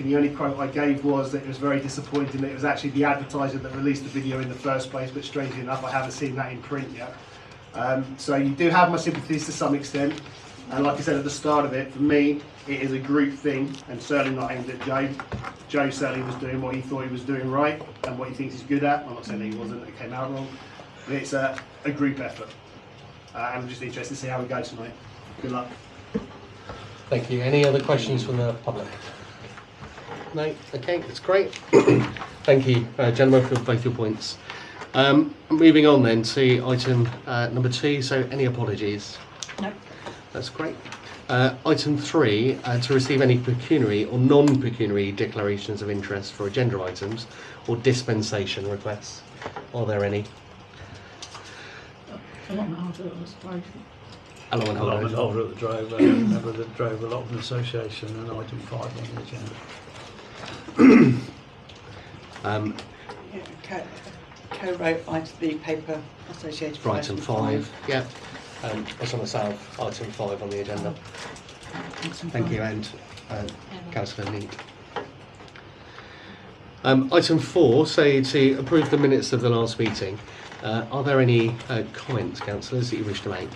week, and the only quote I gave was that it was very disappointing that it was actually the advertiser that released the video in the first place, but strangely enough I haven't seen that in print yet. So you do have my sympathies to some extent, and like I said at the start of it, for me it is a group thing and certainly not aimed at Joe. Joe certainly was doing what he thought he was doing right and what he thinks he's good at. I'm not saying that he wasn't, it came out wrong, but it's a group effort. I'm just interested to see how we go tonight. Good luck. Thank you. Any other questions from the public? No? Okay, that's great. Thank you, gentlemen, for both your points. Moving on then to item number 2, so any apologies? No. That's great. Item 3, to receive any pecuniary or non-pecuniary declarations of interest for agenda items or dispensation requests. Are there any? Allotment holder at the Drover, member of the Drover Allotment Association, and item 5 on the agenda. Co-wrote the paper associated For item 5, yeah. That's on myself, item 5 on the agenda. Thank you, and Councillor Need. Item 4, so to approve the minutes of the last meeting. Are there any comments, councillors, that you wish to make?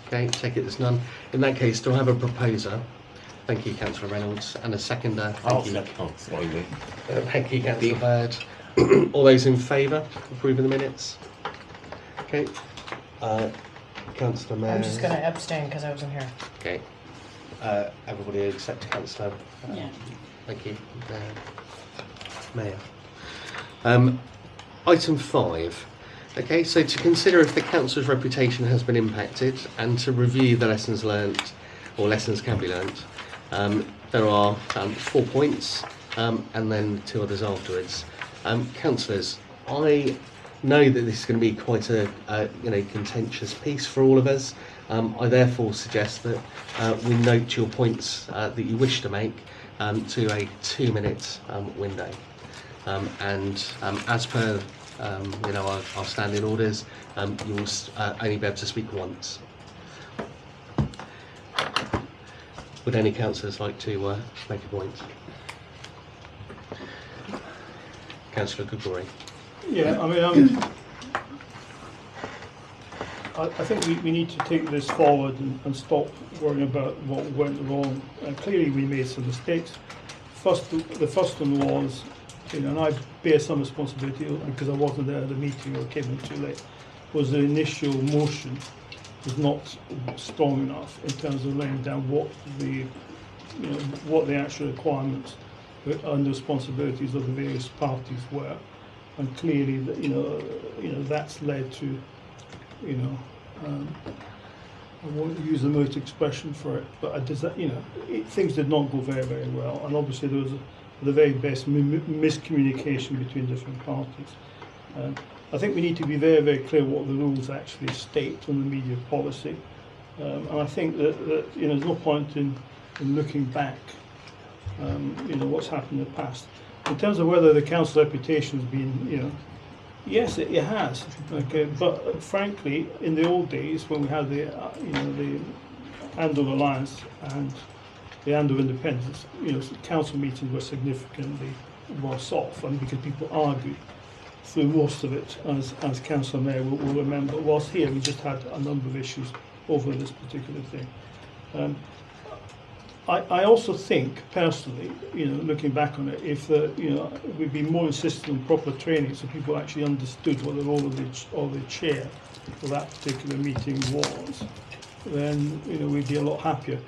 Okay, take it there's none. In that case, do I have a proposer? Thank you, Councillor Reynolds, and a seconder. Thank you, Councillor Baird. All those in favour of approving the minutes? Okay. Councillor Mayor. I'm just going to abstain because I wasn't here. Okay. Everybody except Councillor. Yeah. Thank you, Mayor. Item 5. Okay, so to consider if the council's reputation has been impacted and to review the lessons learnt or lessons can be learnt. There are 4 points and then 2 others afterwards. Councillors, I know that this is going to be quite a contentious piece for all of us. I therefore suggest that we note your points that you wish to make to a 2-minute window. As per our standing orders, you will only be able to speak once. Would any councillors like to make a point? Councillor Kukuri. Yeah, I mean, I think we need to take this forward and stop worrying about what went wrong. Clearly, we made some mistakes. The first one was, and I bear some responsibility because I wasn't there at the meeting or came in too late, was the initial motion was not strong enough in terms of laying down what the actual requirements and the responsibilities of the various parties were, and clearly that's led to I won't use the most expression for it, but things did not go very, very well, and obviously there was the very best miscommunication between different parties. I think we need to be very, very clear what the rules actually state on the media policy, and I think that there's no point in looking back, what's happened in the past. In terms of whether the council's reputation has been, yes, it has. Okay, but frankly, in the old days when we had the Andover Alliance and the Andover Independence, council meetings were significantly worse off, and because people argued through most of it, as Councillor Mayor will remember. Whilst here, we just had a number of issues over this particular thing. I also think, personally, looking back on it, if we'd be more insistent on proper training so people actually understood what the role of the chair for that particular meeting was, then we'd be a lot happier.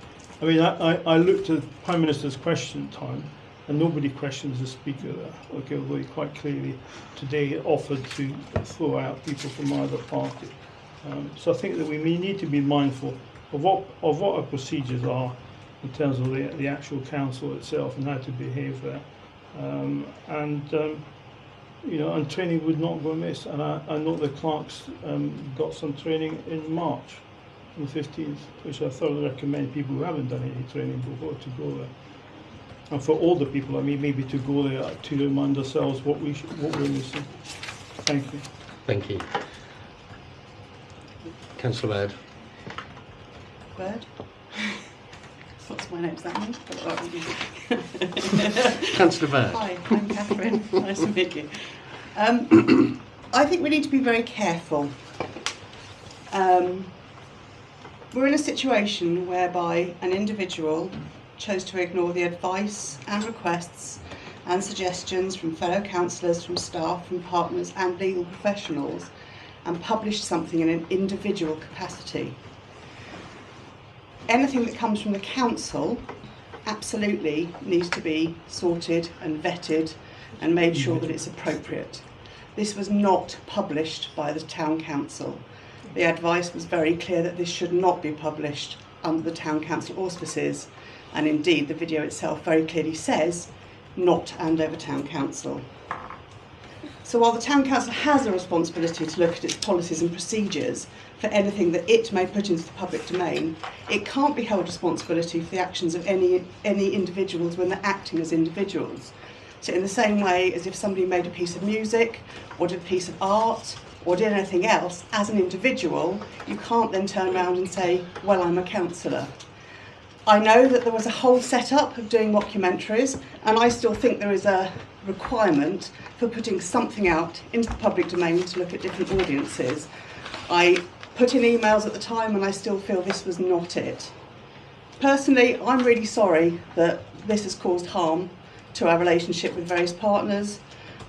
I mean, I looked at the Prime Minister's question time, and nobody questions the Speaker there. Okay, although he quite clearly today offered to throw out people from either party. So I think that we need to be mindful of what our procedures are in terms of the actual council itself and how to behave there, and training would not go amiss. And I know the clerks got some training in March, on the 15th, which I thoroughly recommend people who haven't done any training before to go there. and for all the people, I mean, maybe to go there to remind ourselves what we're missing. Thank you. Thank you. Councillor Bird. Bird? What's my name? Is that me? Councillor Bird. Hi, I'm Catherine. Nice to meet you. I think we need to be very careful. We're in a situation whereby an individual chose to ignore the advice and requests and suggestions from fellow councillors, from staff, from partners and legal professionals, and published something in an individual capacity. Anything that comes from the council absolutely needs to be sorted and vetted and made sure that it's appropriate. This was not published by the town council. The advice was very clear that this should not be published under the town council auspices, and indeed the video itself very clearly says not Andover Town Council. So while the town council has a responsibility to look at its policies and procedures for anything that it may put into the public domain, it can't be held responsibility for the actions of any individuals when they're acting as individuals. So in the same way as if somebody made a piece of music or did a piece of art or did anything else, as an individual, you can't then turn around and say, well, I'm a councillor. I know that there was a whole setup of doing mockumentaries, and I still think there is a requirement for putting something out into the public domain to look at different audiences. I put in emails at the time and I still feel this was not it. Personally, I'm really sorry that this has caused harm to our relationship with various partners.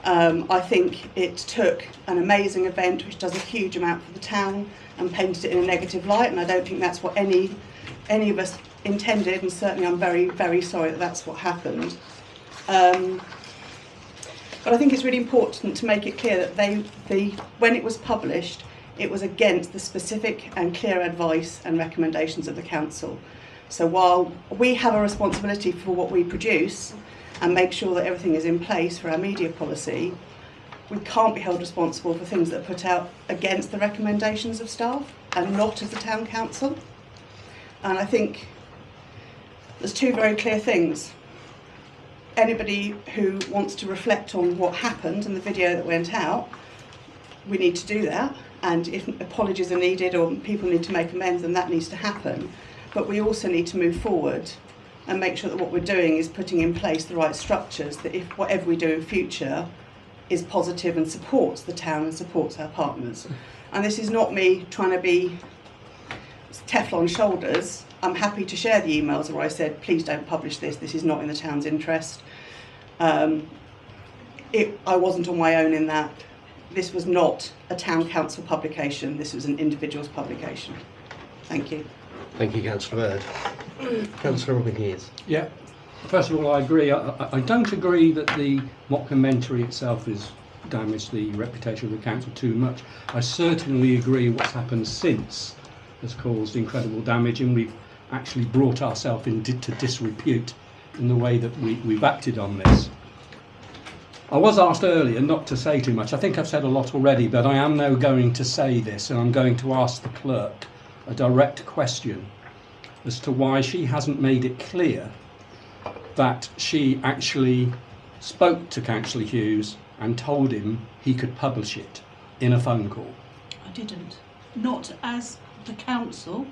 I think it took an amazing event which does a huge amount for the town and painted it in a negative light, and I don't think that's what any of us intended, and certainly I'm very, very sorry that that's what happened. But I think it's really important to make it clear that when it was published, it was against the specific and clear advice and recommendations of the council. So while we have a responsibility for what we produce and make sure that everything is in place for our media policy, we can't be held responsible for things that are put out against the recommendations of staff and not of the town council. And I think there's two very clear things. Anybody who wants to reflect on what happened in the video that went out, we need to do that. And if apologies are needed or people need to make amends, then that needs to happen. But we also need to move forward and make sure that what we're doing is putting in place the right structures, that if whatever we do in future is positive and supports the town and supports our partners. And this is not me trying to be Teflon shoulders. I'm happy to share the emails where I said, please don't publish this is not in the town's interest. I wasn't on my own in that. This was not a town council publication, this was an individual's publication. Thank you. Thank you, Councillor Bird. Councillor Robin Hughes. Yeah, first of all, I agree. I don't agree that the mockumentary itself has damaged the reputation of the council too much. I certainly agree what's happened since has caused incredible damage, and we've actually brought ourselves into disrepute in the way that we've acted on this. I was asked earlier not to say too much. I think I've said a lot already, but I am now going to say this, and I'm going to ask the clerk a direct question as to why she hasn't made it clear that she actually spoke to Councillor Hughes and told him he could publish it in a phone call. I didn't. Not as the council.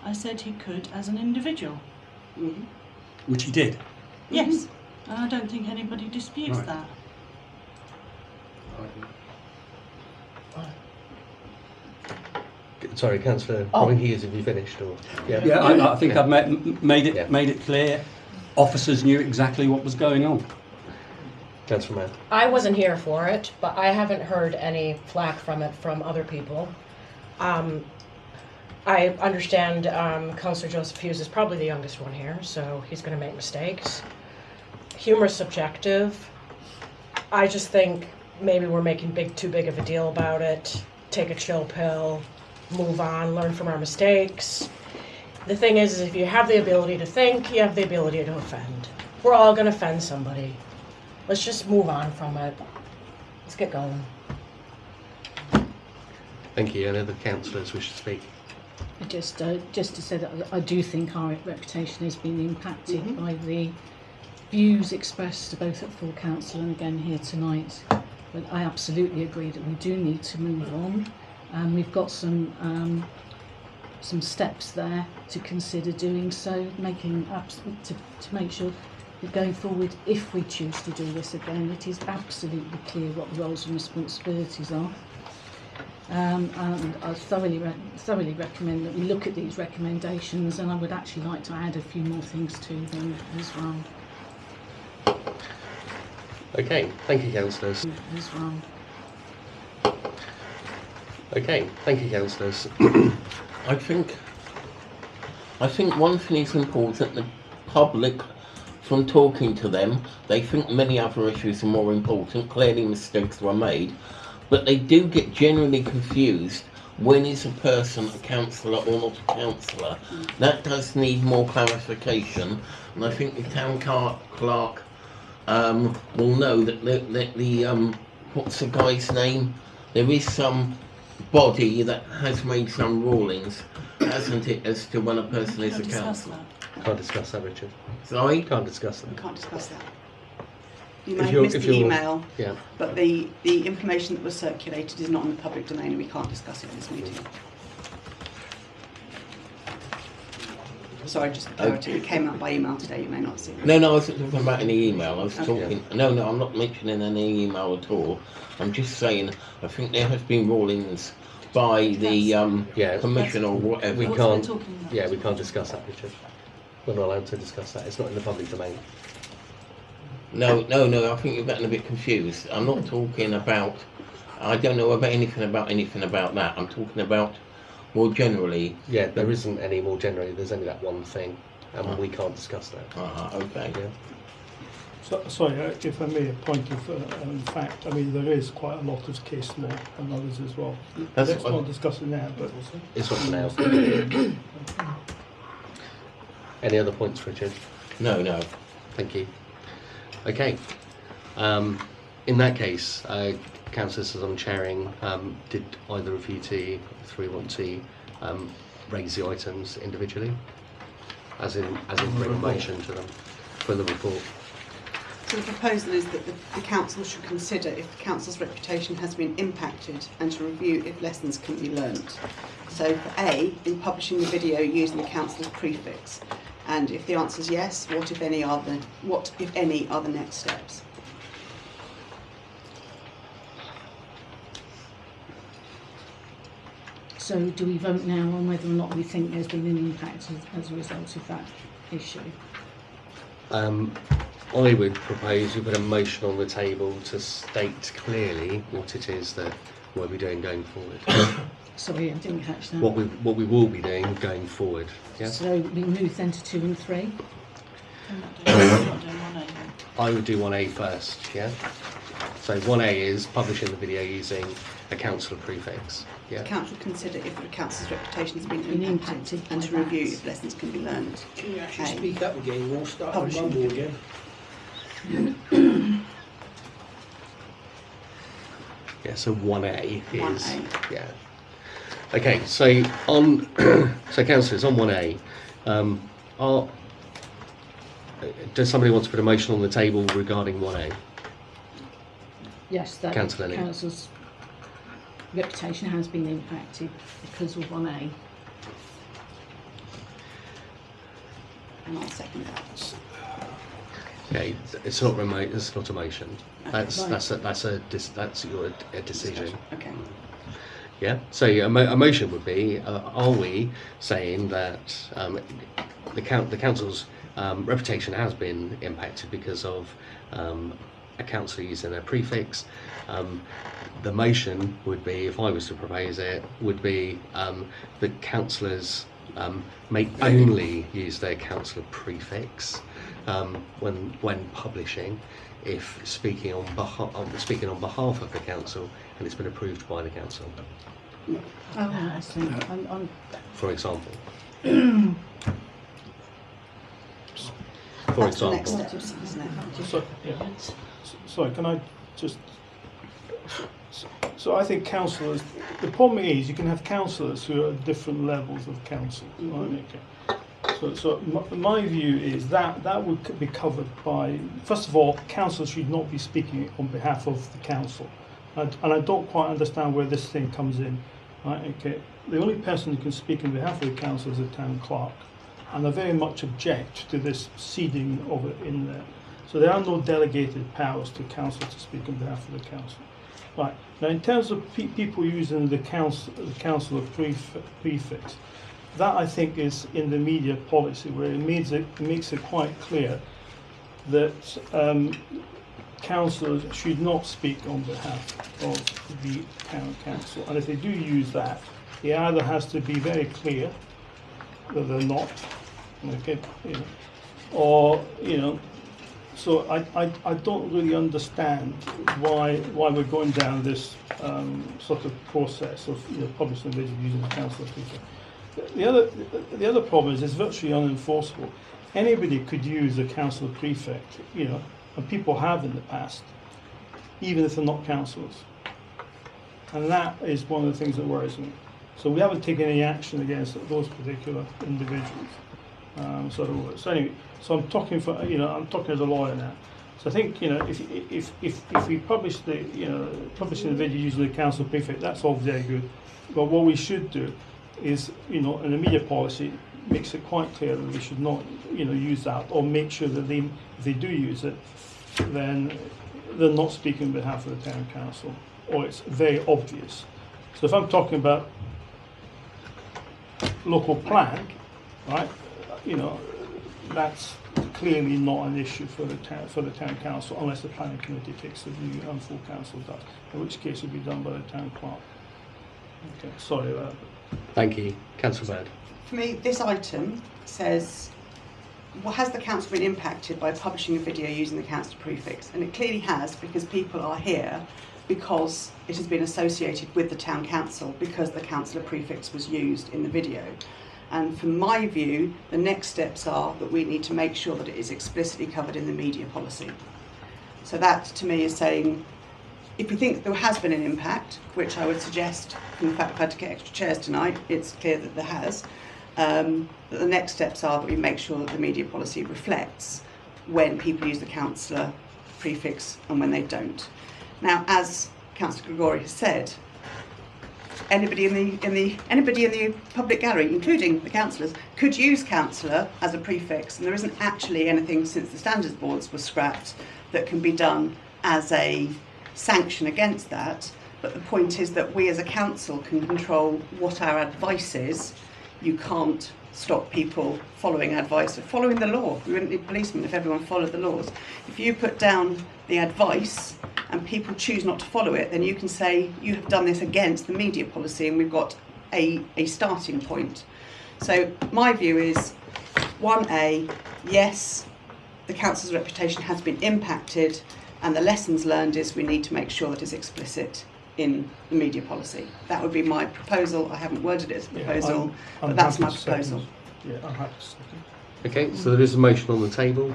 I said he could as an individual. Mm-hmm. Which he did. Yes. And I don't think anybody disputes Right. that. Sorry, Councillor Robin Hughes, have you finished? Or Yeah, I think I've made it clear. Officers knew exactly what was going on. Councillor Mann. I wasn't here for it, but I haven't heard any flack from it from other people. I understand Councillor Joseph Hughes is probably the youngest one here, so he's going to make mistakes. Humor is subjective. I just think maybe we're making too big of a deal about it. Take a chill pill, move on, learn from our mistakes. The thing is if you have the ability to think, you have the ability to offend. We're all going to offend somebody. Let's just move on from it. Let's get going. Thank you. Any other councillors wish to speak? Just to say that I do think our reputation has been impacted by the views expressed both at full council and again here tonight, but I absolutely agree that we do need to move on. We've got some steps there to consider doing so, to make sure that going forward, if we choose to do this again, it is absolutely clear what the roles and responsibilities are. And I thoroughly recommend that we look at these recommendations, and I would actually like to add a few more things to them as well. Okay, thank you, councillors. As well. Okay, thank you, councillors. I think one thing is important. The public, from talking to them, they think many other issues are more important. Clearly mistakes were made, but they do get generally confused. When is a person a councillor or not a councillor? That does need more clarification, and I think the town clerk will know that the what's the guy's name? There is some body that has made some rulings, hasn't it, as to when a person is a councillor? Can't discuss that, Richard. Sorry? Can't discuss that. We can't discuss that. You If may have you're- missed if the you're- email, Yeah. but the information that was circulated is not in the public domain, and we can't discuss it in this meeting. Sorry, just for clarity, it came out by email today, you may not see it. No, I wasn't talking about any email. I was talking. No, I'm not mentioning any email at all. I'm just saying. I think there has been rulings by the Yeah. commission or whatever. We What can't. we're talking about. Yeah, we can't discuss that, Richard. We're not allowed to discuss that. It's not in the public domain. No. I think you're getting a bit confused. I'm not talking about. I don't know about anything about that. I'm talking about more generally. Yeah, there isn't any more generally. There's only that one thing, and we can't discuss that. Okay. Yeah. So, sorry, if I may, a point of fact. I mean, there is quite a lot of case law and others as well. That's Let's what- not discuss it now, but It's not now. Any other points, Richard? No. Thank you. Okay. In that case, councillors, as I'm chairing, did either of you three want to raise the items individually, as in bring a motion to them for the report? So the proposal is that the council should consider if the council's reputation has been impacted and to review if lessons can be learnt. So for A, in publishing the video using the council's prefix, and if the answer is yes, what if any are the next steps? So do we vote now on whether or not we think there's been an impact as a result of that issue? I would propose we put a motion on the table to state clearly what it is that we'll be doing going forward. Sorry, I didn't catch that. what we will be doing going forward. Yeah. So we move then to 2 and 3. I'm not doing 1A then. I would do 1A first. Yeah. So 1A is publishing the video using a councillor prefix. Yeah. The council consider if the council's reputation has been Been impacted impacted and by to review that. if lessons can be learnt. Can you actually Okay. speak up again? We'll start to Publishing. rumble again. Yeah. So 1A is 1A. yeah. Okay. So on so councillors on 1A, does somebody want to put a motion on the table regarding 1A? Yes, that Councillor Lee. council's reputation has been impacted because of 1A. And I'll second that. Okay, it's not remote. It's not a motion. That's Right. that's your decision. Okay. Yeah. So a motion would be: are we saying that the council's reputation has been impacted because of a councillor using their prefix? The motion would be, if I was to propose it, would be that councillors may only use their councillor prefix when publishing, if speaking on behalf of the council and it's been approved by the council, Oh, I see. for example. That's the next step, isn't it? so, yeah. Sorry, can I just? So I think councillors. The problem is you can have councillors who are at different levels of council. Right? Okay. So my view is that would be covered by, first of all, council should not be speaking on behalf of the council. And I don't quite understand where this thing comes in. Right, okay. The only person who can speak on behalf of the council is the town clerk. And I very much object to this seeding of it in there. So there are no delegated powers to council to speak on behalf of the council. Right. Now, in terms of people using the council of prefix, that I think is in the media policy, where it makes it quite clear that councillors should not speak on behalf of the town council. And if they do use that, it either has to be very clear that they're not, okay, or so I don't really understand why we're going down this sort of process of publishing a video using the council of prefix. The other problem is it's virtually unenforceable. Anybody could use a council prefect, and people have in the past, even if they're not councillors. And that is one of the things that worries me. So we haven't taken any action against those particular individuals. So anyway, so I'm talking I'm talking as a lawyer now. So I think if we publish publishing the video using the council prefect, that's all very good. But what we should do is, in the media policy, makes it quite clear that they should not, use that, or make sure that if they do use it, then they're not speaking on behalf of the town council, or it's very obvious. So if I'm talking about local plan, right, that's clearly not an issue for the town council, unless the planning committee takes the view and full council does, in which case it will be done by the town clerk. Okay, sorry about that. Thank you. Councillor Bird. For me, this item says, has the council been impacted by publishing a video using the council prefix? And it clearly has, because people are here because it has been associated with the town council, because the councillor prefix was used in the video. And from my view, the next steps are that we need to make sure that it is explicitly covered in the media policy. So that, to me, is saying, if we think there has been an impact, which I would suggest, in fact, I've had to get extra chairs tonight, it's clear that there has, that the next steps are that we make sure that the media policy reflects when people use the councillor prefix and when they don't. Now, as Councillor Gregori has said, anybody in the public gallery, including the councillors, could use councillor as a prefix, and there isn't actually anything since the standards boards were scrapped that can be done as a sanction against that. But the point is that we as a council can control what our advice is. You can't stop people following advice or following the law. We wouldn't need policemen if everyone followed the laws. If you put down the advice and people choose not to follow it, then you can say you have done this against the media policy, and we've got a starting point. So my view is 1A, yes, the council's reputation has been impacted, and the lessons learned is we need to make sure that it's explicit in the media policy. That would be my proposal. I haven't worded it as a proposal, but that's my proposal. Yeah, I'm happy to second. Okay, so there is a motion on the table.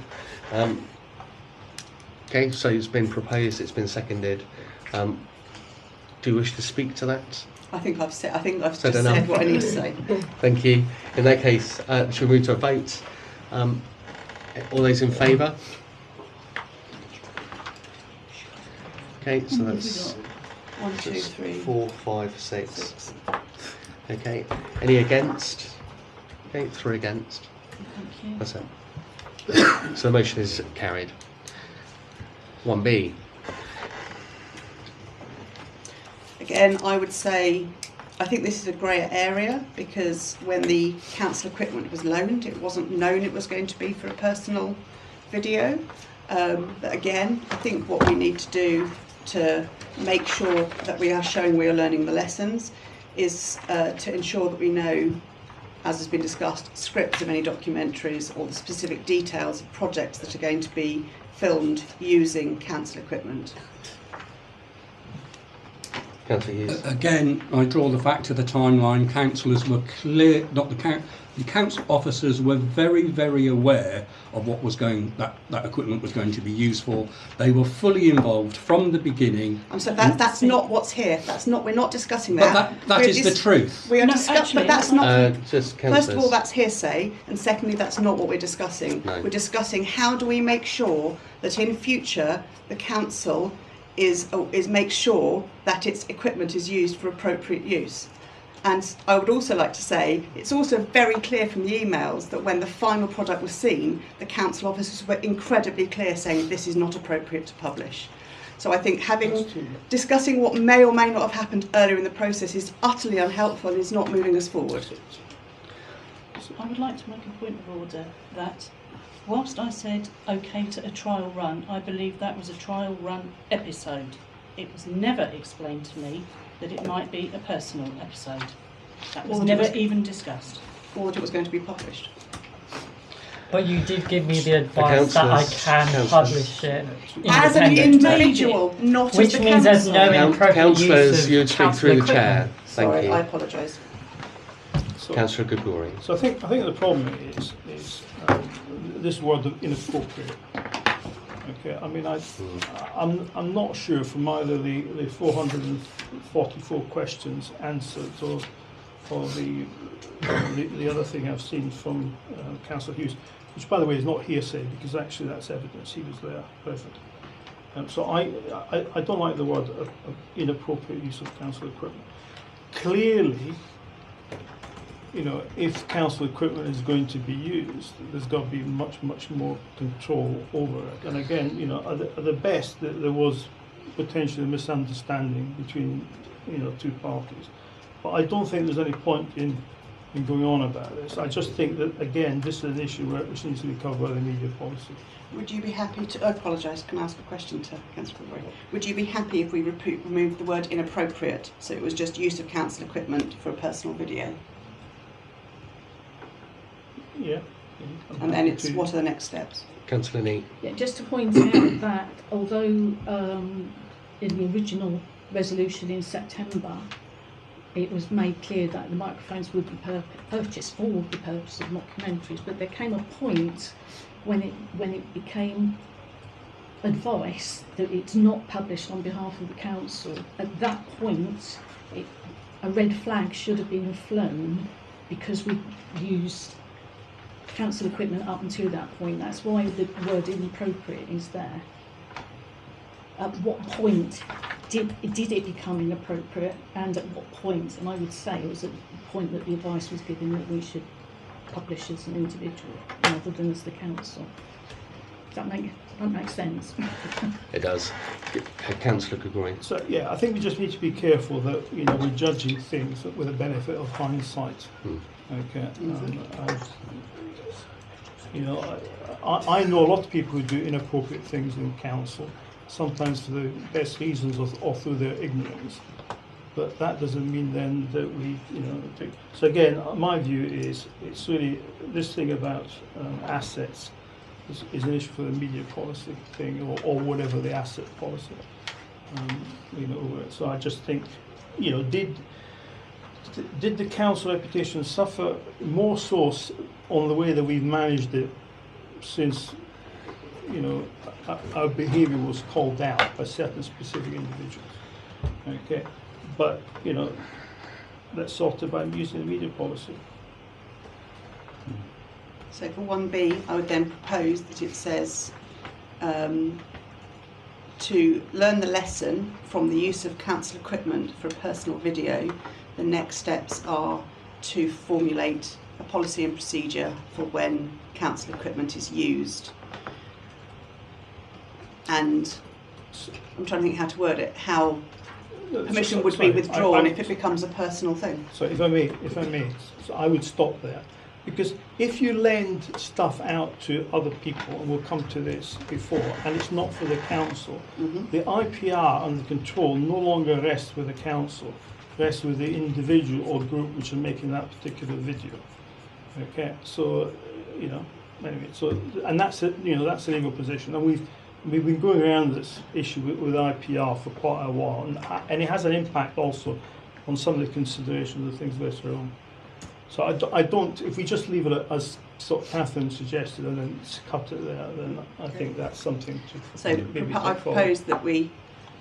Okay, so it's been proposed, it's been seconded. Do you wish to speak to that? I think I've said Said just enough. said what I need to say. Thank you. In that case, shall we move to a vote? All those in favour? Okay, so that's 1, 2, 3, 4, 5, 6. 6. Okay, any against? Okay, 3 against. Thank you. That's it. So the motion is carried. 1B. Again, I would say, I think this is a grey area, because when the council equipment was loaned, it wasn't known it was going to be for a personal video. But again, I think what we need to do to make sure that we are showing we are learning the lessons is to ensure that we know, as has been discussed, scripts of any documentaries or the specific details of projects that are going to be filmed using council equipment. Councillor Hughes. Again, I draw the fact of the timeline. Councillors were clear, not the The council officers were very, very aware of what was that equipment was going to be used for. They were fully involved from the beginning. So that's not what's here. We're not discussing that. But that is the truth. We are No, discussing, actually, but that's not. Just First of all, that's hearsay, and secondly, that's not what we're discussing. No. We're discussing how do we make sure that in future the council is make sure that its equipment is used for appropriate use. And I would also like to say it's also very clear from the emails that when the final product was seen, the council officers were incredibly clear saying this is not appropriate to publish. So I think discussing what may or may not have happened earlier in the process is utterly unhelpful and is not moving us forward. I would like to make a point of order that whilst I said okay to a trial run, I believe that was a trial run episode. It was never explained to me that it might be a personal episode. That was never even discussed. Or that it was going to be published. But you did give me the advice that I can publish it as an independently. individual, not Which as the means there's council. no inappropriate Councillors, use of you'd speak council through the equipment. chair. Thank Sorry, you. I apologise. So, Councillor Gregori. so I think the problem is this word of inappropriate. Okay, I mean I'm not sure from either the 444 questions answered or the other thing I've seen from Councillor Hughes, which by the way is not hearsay because actually that's evidence, he was there, perfect. So I don't like the word of inappropriate use of council equipment. Clearly, you know, if council equipment is going to be used, there's got to be much more control over it. And again, you know, at the best, there was potentially a misunderstanding between, you know, two parties. But I don't think there's any point in going on about this. I just think that, again, this is an issue which needs to be covered by the media policy. Would you be happy to, I apologise, can I ask a question to Councillor Gregori? Would you be happy if we removed the word inappropriate, so it was just use of council equipment for a personal video? Yeah. And then it's, what are the next steps? Councillor Nee. Yeah, just to point out that although in the original resolution in September it was made clear that the microphones would be purchased for the purpose of mockumentaries, but there came a point when it became advice that it's not published on behalf of the council. At that point, a red flag should have been flown because we used council equipment up until that point. That's why the word inappropriate is there. At what point did it become inappropriate, and at what point? And I would say it was at the point that the advice was given that we should publish as an individual rather than as the council. Does that make sense? It does. Councillor Gregori. So yeah, I think we just need to be careful that, you know, we're judging things with the benefit of hindsight. Okay. You know, I know a lot of people who do inappropriate things in council, sometimes for the best reasons or through their ignorance. But that doesn't mean then that we, you know, take. So again, my view is it's really this thing about assets is an issue for the media policy thing or whatever the asset policy, you know. So I just think, you know, did the council reputation suffer more so on the way that we've managed it since, you know, our behaviour was called out by certain specific individuals? Okay, but you know, let's sort it by using the media policy. So for 1B, I would then propose that it says to learn the lesson from the use of council equipment for a personal video. The next steps are to formulate a policy and procedure for when council equipment is used. And I'm trying to think how to word it, how permission would be withdrawn if it becomes a personal thing. So if I may, so I would stop there. Because if you lend stuff out to other people, and we'll come to this before, and it's not for the council, the IPR and the control no longer rests with the council, rests with the individual or group which are making that particular video. Okay, so you know, anyway, so and that's it. You know, that's the legal position, and we've been going around this issue with IPR for quite a while, and it has an impact also on some of the considerations of things later on. So I don't, if we just leave it as sort of Catherine suggested and then cut it there, then I think that's something to So maybe I take forward. propose that we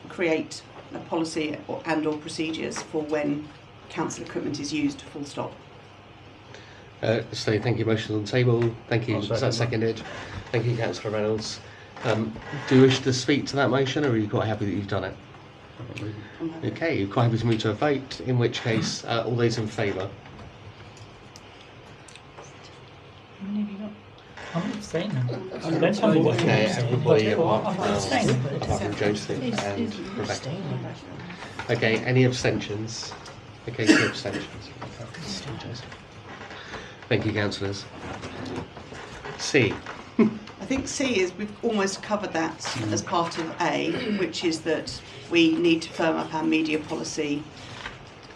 create a policy and/or procedures for when council equipment is used, full stop. So thank you, motion on the table. Thank you. I'll Is that second seconded? Thank you, Councillor Reynolds. Do you wish to speak to that motion, or are you quite happy that you've done it? Okay, you're quite happy to move to a vote, in which case, all those in favour? How many have you got? I'm abstaining. I'm Don't tell me what Okay, you're abstaining. everybody What- apart I'm abstaining. from Joseph He's and Rebecca. abstaining. Okay, any abstentions? Okay, 2 abstentions. Joseph. Thank you, councillors. C. I think C is, we've almost covered that as part of A, which is that we need to firm up our media policy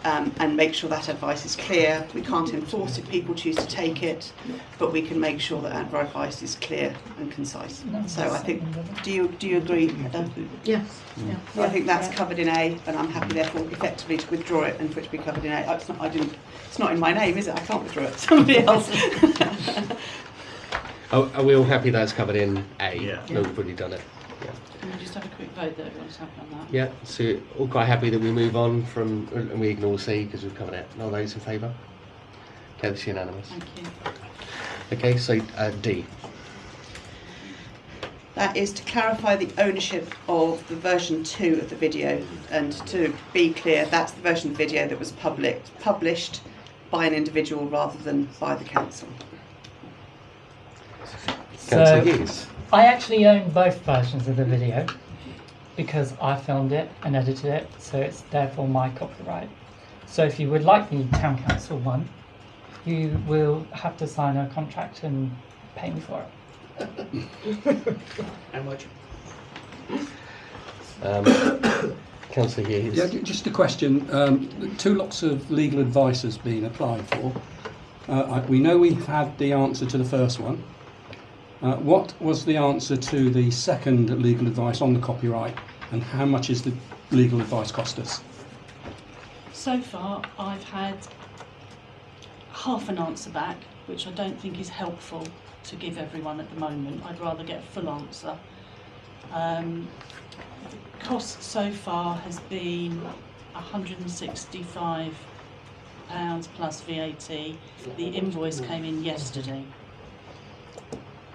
and make sure that advice is clear. We can't enforce if people choose to take it, but we can make sure that our advice is clear and concise. So I think, do you agree, Heather? Yes. I think that's covered in A, and I'm happy therefore effectively to withdraw it and for it to be covered in A. Oh, it's not in my name, is it? I can't withdraw it. Somebody else. Oh, are we all happy that's covered in A? Yeah. No, we've already done it. Yeah. Can we just have a quick vote that everyone's happy on that? Yeah, so all quite happy that we move on from, and we ignore C because we've covered it. All those in favour? Okay, that's unanimous. Thank you. Okay, so D. That is to clarify the ownership of the version 2 of the video, and to be clear, that's the version of the video that was published by an individual rather than by the council. Councillor So, Hughes. I actually own both versions of the video because I filmed it and edited it, so it's therefore my copyright. So if you would like the Town Council one, you will have to sign a contract and pay me for it. How much? Councillor Hughes. Yeah, just a question. 2 lots of legal advice has been applied for. We know we've had the answer to the first one. What was the answer to the second legal advice on the copyright, and how much is the legal advice cost us? So far, I've had half an answer back, which I don't think is helpful to give everyone at the moment. I'd rather get a full answer. The cost so far has been £165 plus VAT. The invoice came in yesterday.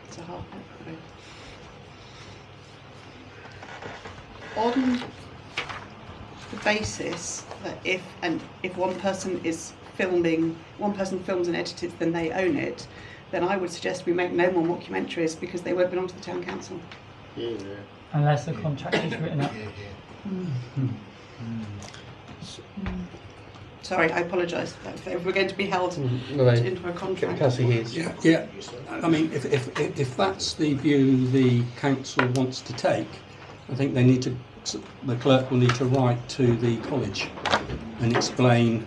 It's a half. On the basis that if one person films and edits it, then they own it, then I would suggest we make no more mockumentaries because they won't belong to the town council. Unless the contract is written up. Sorry, I apologise if we're going to be held No. into a contract. Councillor Hughes. Yeah. I mean, if that's the view the council wants to take, I think the clerk will need to write to the college and explain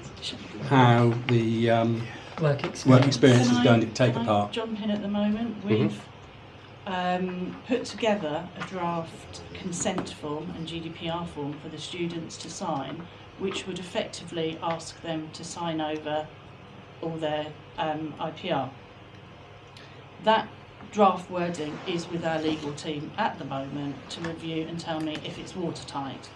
how the Work experience. work experience is Can going to take I apart. jump in at the moment? We've put together a draft consent form and GDPR form for the students to sign, which would effectively ask them to sign over all their IPR. That draft wording is with our legal team at the moment to review and tell me if it's watertight.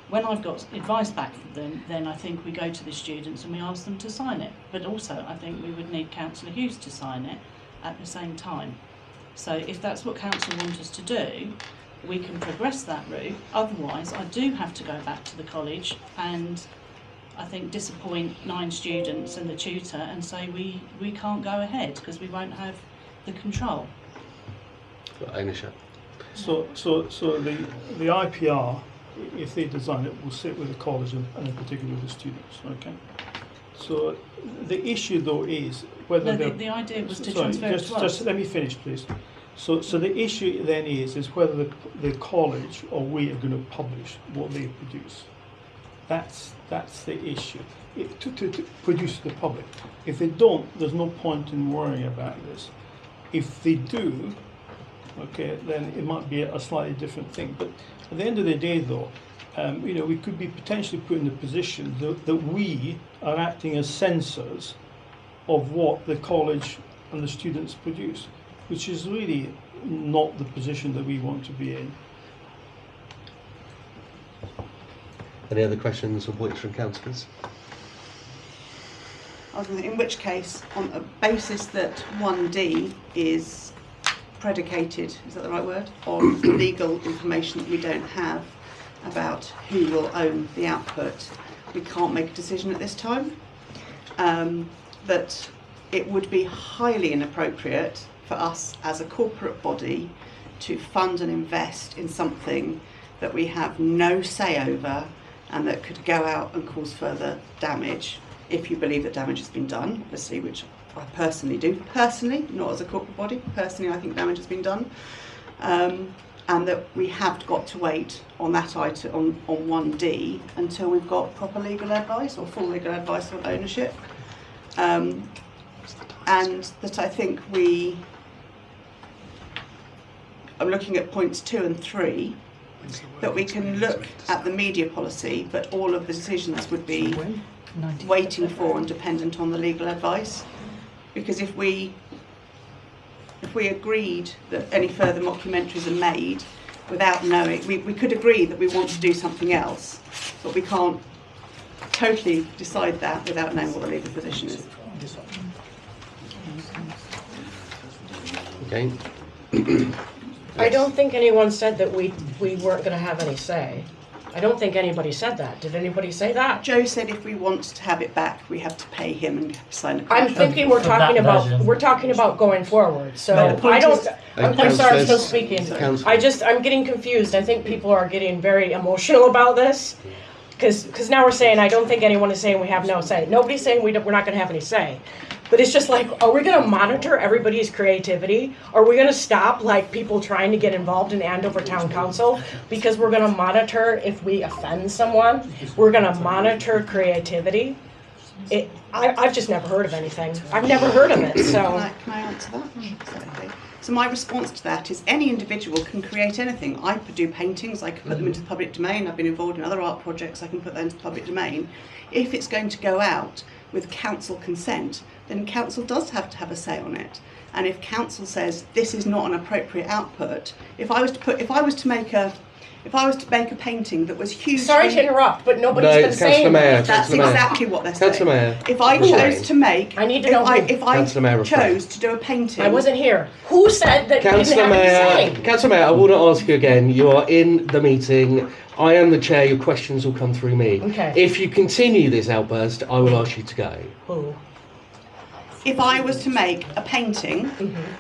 When I've got advice back from them, then I think we go to the students and we ask them to sign it. But also, I think we would need Councillor Hughes to sign it at the same time. So if that's what Council want us to do, we can progress that route. Otherwise, I do have to go back to the college and I think disappoint 9 students and the tutor and say we can't go ahead because we won't have the control. Ownership. So the IPR, if they design it, will sit with the college and in particular the students. Okay. So the issue though is whether No, the idea was to sorry, transfer it to us. just let me finish, please. So the issue then is whether the college or we are going to publish what they produce. That's the issue. To produce to the public. If they don't, there's no point in worrying about this. If they do, okay, then it might be a slightly different thing. But at the end of the day, though, we could be potentially put in the position that we are acting as censors of what the college and the students produce, which is really not the position that we want to be in. Any other questions or points from councillors? In which case, on a basis that 1D is predicated, is that the right word, on legal information that we don't have about who will own the output, we can't make a decision at this time. That it would be highly inappropriate for us as a corporate body to fund and invest in something that we have no say over and that could go out and cause further damage, if you believe that damage has been done, obviously, which I personally do. Personally, not as a corporate body, personally I think damage has been done. And that we have got to wait on that item, on 1D, until we've got proper legal advice or full legal advice on ownership. And that I think I'm looking at points 2 and 3, that we can look at the media policy, but all of the decisions would be waiting for and dependent on the legal advice. Because if we agreed that any further mockumentaries are made without knowing, we could agree that we want to do something else, but we can't totally decide that without knowing what the legal position is. Okay. I don't think anyone said that we weren't going to have any say. I don't think anybody said that. Did anybody say that? Joe said if we want to have it back, we have to pay him and sign a I'm contract. thinking we're talking about going forward. So But the point I don't. is- I'm sorry, I'm still speaking. I'm getting confused. I think people are getting very emotional about this, because now we're saying I don't think anyone is saying we have no say. Nobody's saying we're not going to have any say. But it's just like, are we going to monitor everybody's creativity? Are we going to stop like people trying to get involved in Andover Town Council because we're going to monitor if we offend someone? We're going to monitor creativity. I've just never heard of anything. I've never heard of it. So Can I answer that? Okay. So my response to that is any individual can create anything. I could do paintings, I could put them into the public domain. I've been involved in other art projects, I can put that into the public domain. If it's going to go out with council consent, then council does have to have a say on it. And if council says this is not an appropriate output, if I was to make a painting that was hugely... sorry to interrupt, but nobody's been saying that. That's exactly what they're saying. Councillor Mayor. If I chose to make... I need to know if I Councillor Mayor, chose to do a painting... I wasn't here. Who said that? Councillor Mayor, Councillor Mayor, I will not ask you again. You are in the meeting. I am the chair. Your questions will come through me. Okay. If you continue this outburst, I will ask you to go. Who? If I was to make a painting,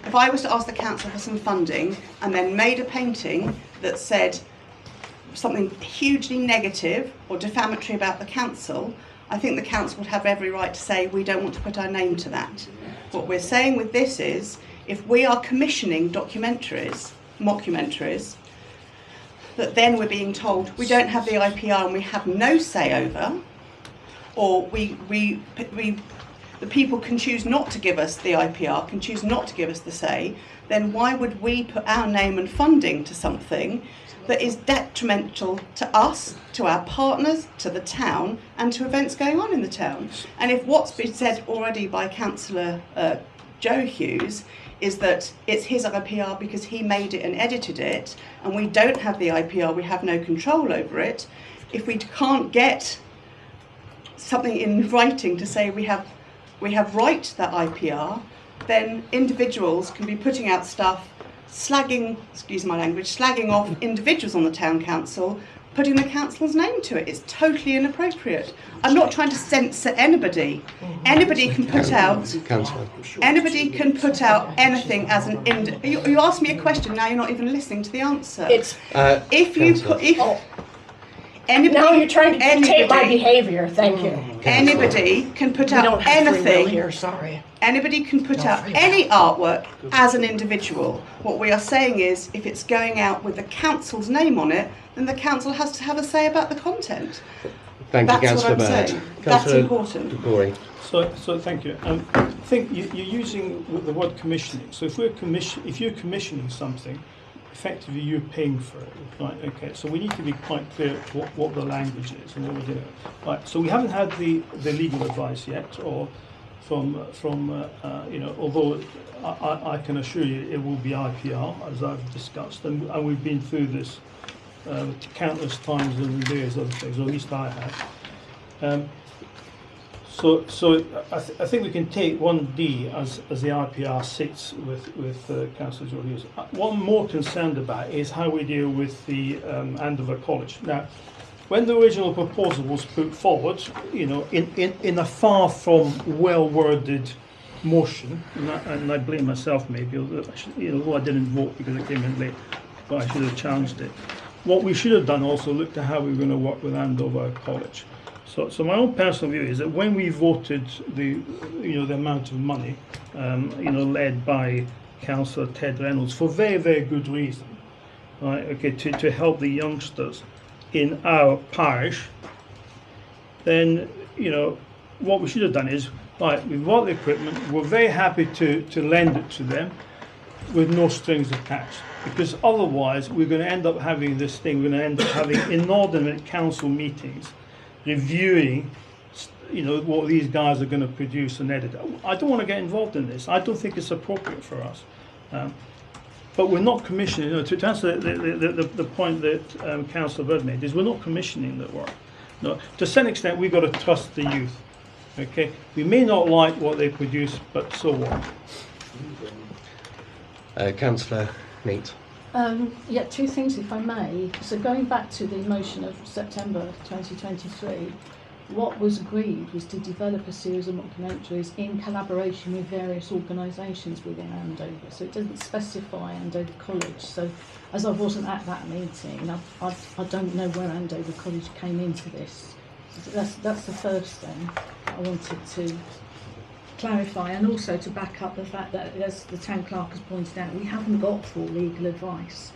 if I was to ask the council for some funding and then made a painting that said something hugely negative or defamatory about the council, I think the council would have every right to say we don't want to put our name to that. What we're saying with this is, if we are commissioning documentaries, mockumentaries, that then we're being told we don't have the IPR and we have no say over, or the people can choose not to give us the IPR, can choose not to give us the say, then why would we put our name and funding to something that is detrimental to us, to our partners, to the town, and to events going on in the town? And if what's been said already by Councillor Joe Hughes is that it's his IPR because he made it and edited it, and we don't have the IPR, we have no control over it, if we can't get something in writing to say we have right to that IPR, then individuals can be putting out stuff slagging, excuse my language, slagging off individuals on the town council, putting the council's name to it. It's totally inappropriate. I'm not trying to censor anybody. Anybody can put out anything as an you asked me a question, now you're not even listening to the answer. Now you're trying to dictate my behaviour. Thank you. Anybody can put out anything. Here, sorry. Anybody can put out any artwork as an individual. What we are saying is, if it's going out with the council's name on it, then the council has to have a say about the content. Thank you, That's what Councillor I'm Bird. saying. That's important. Corey. So thank you. I think you're using the word commissioning. So if you're commissioning something, effectively you're paying for it, right? Okay, so we need to be quite clear what the language is and what we're doing. Right, so we haven't had the legal advice yet, or you know, although I can assure you it will be IPR, as I've discussed, and we've been through this countless times and various other things, or at least I have. So I think we can take 1D as the IPR sits with Councillor Joe Hughes. What I'm more concerned about is how we deal with the Andover College. Now, when the original proposal was put forward, you know, in a far from well-worded motion, and I blame myself maybe, although I didn't vote because I came in late, but I should have challenged it. What we should have done also looked at how we were going to work with Andover College. So my own personal view is that when we voted the amount of money, led by Councillor Ted Reynolds for very, very good reason, right? Okay, to help the youngsters in our parish, then what we should have done is, right, we've got the equipment, we're very happy to lend it to them with no strings attached, because otherwise we're going to end up having this thing, we're going to end up having inordinate council meetings reviewing what these guys are going to produce and edit. I don't want to get involved in this. I don't think it's appropriate for us. But we're not commissioning, to answer the point that Councillor Bird made, is we're not commissioning the work. No, to some extent we've got to trust the youth. Okay, we may not like what they produce, but so what? Councillor Neat. Yeah, two things if I may. So going back to the motion of September 2023, what was agreed was to develop a series of documentaries in collaboration with various organisations within Andover. So it doesn't specify Andover College. So as I wasn't at that meeting, I don't know where Andover College came into this. So that's the first thing I wanted to clarify, and also to back up the fact that, as the town clerk has pointed out, we haven't got full legal advice.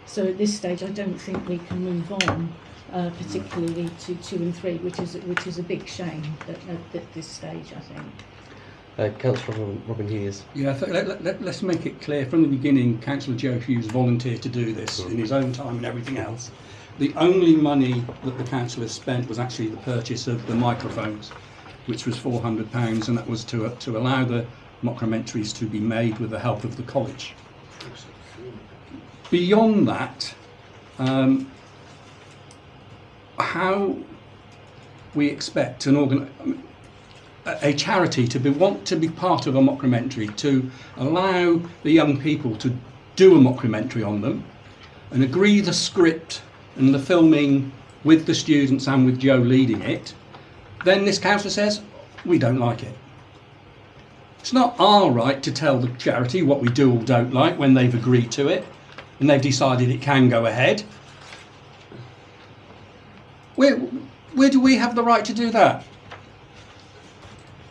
So at this stage, I don't think we can move on, particularly to 2 and 3, which is a big shame at this stage, I think. Councillor Robin Hughes. Yeah, let's make it clear from the beginning. Councillor Joe Hughes volunteered to do this in his own time and everything else. The only money that the council has spent was actually the purchase of the microphones, which was £400, and that was to allow the mockumentaries to be made with the help of the college. Beyond that, how we expect a charity to want to be part of a mockumentary, to allow the young people to do a mockumentary on them and agree the script and the filming with the students and with Joe leading it, then this council says, we don't like it. It's not our right to tell the charity what we do or don't like when they've agreed to it and they've decided it can go ahead. Where do we have the right to do that?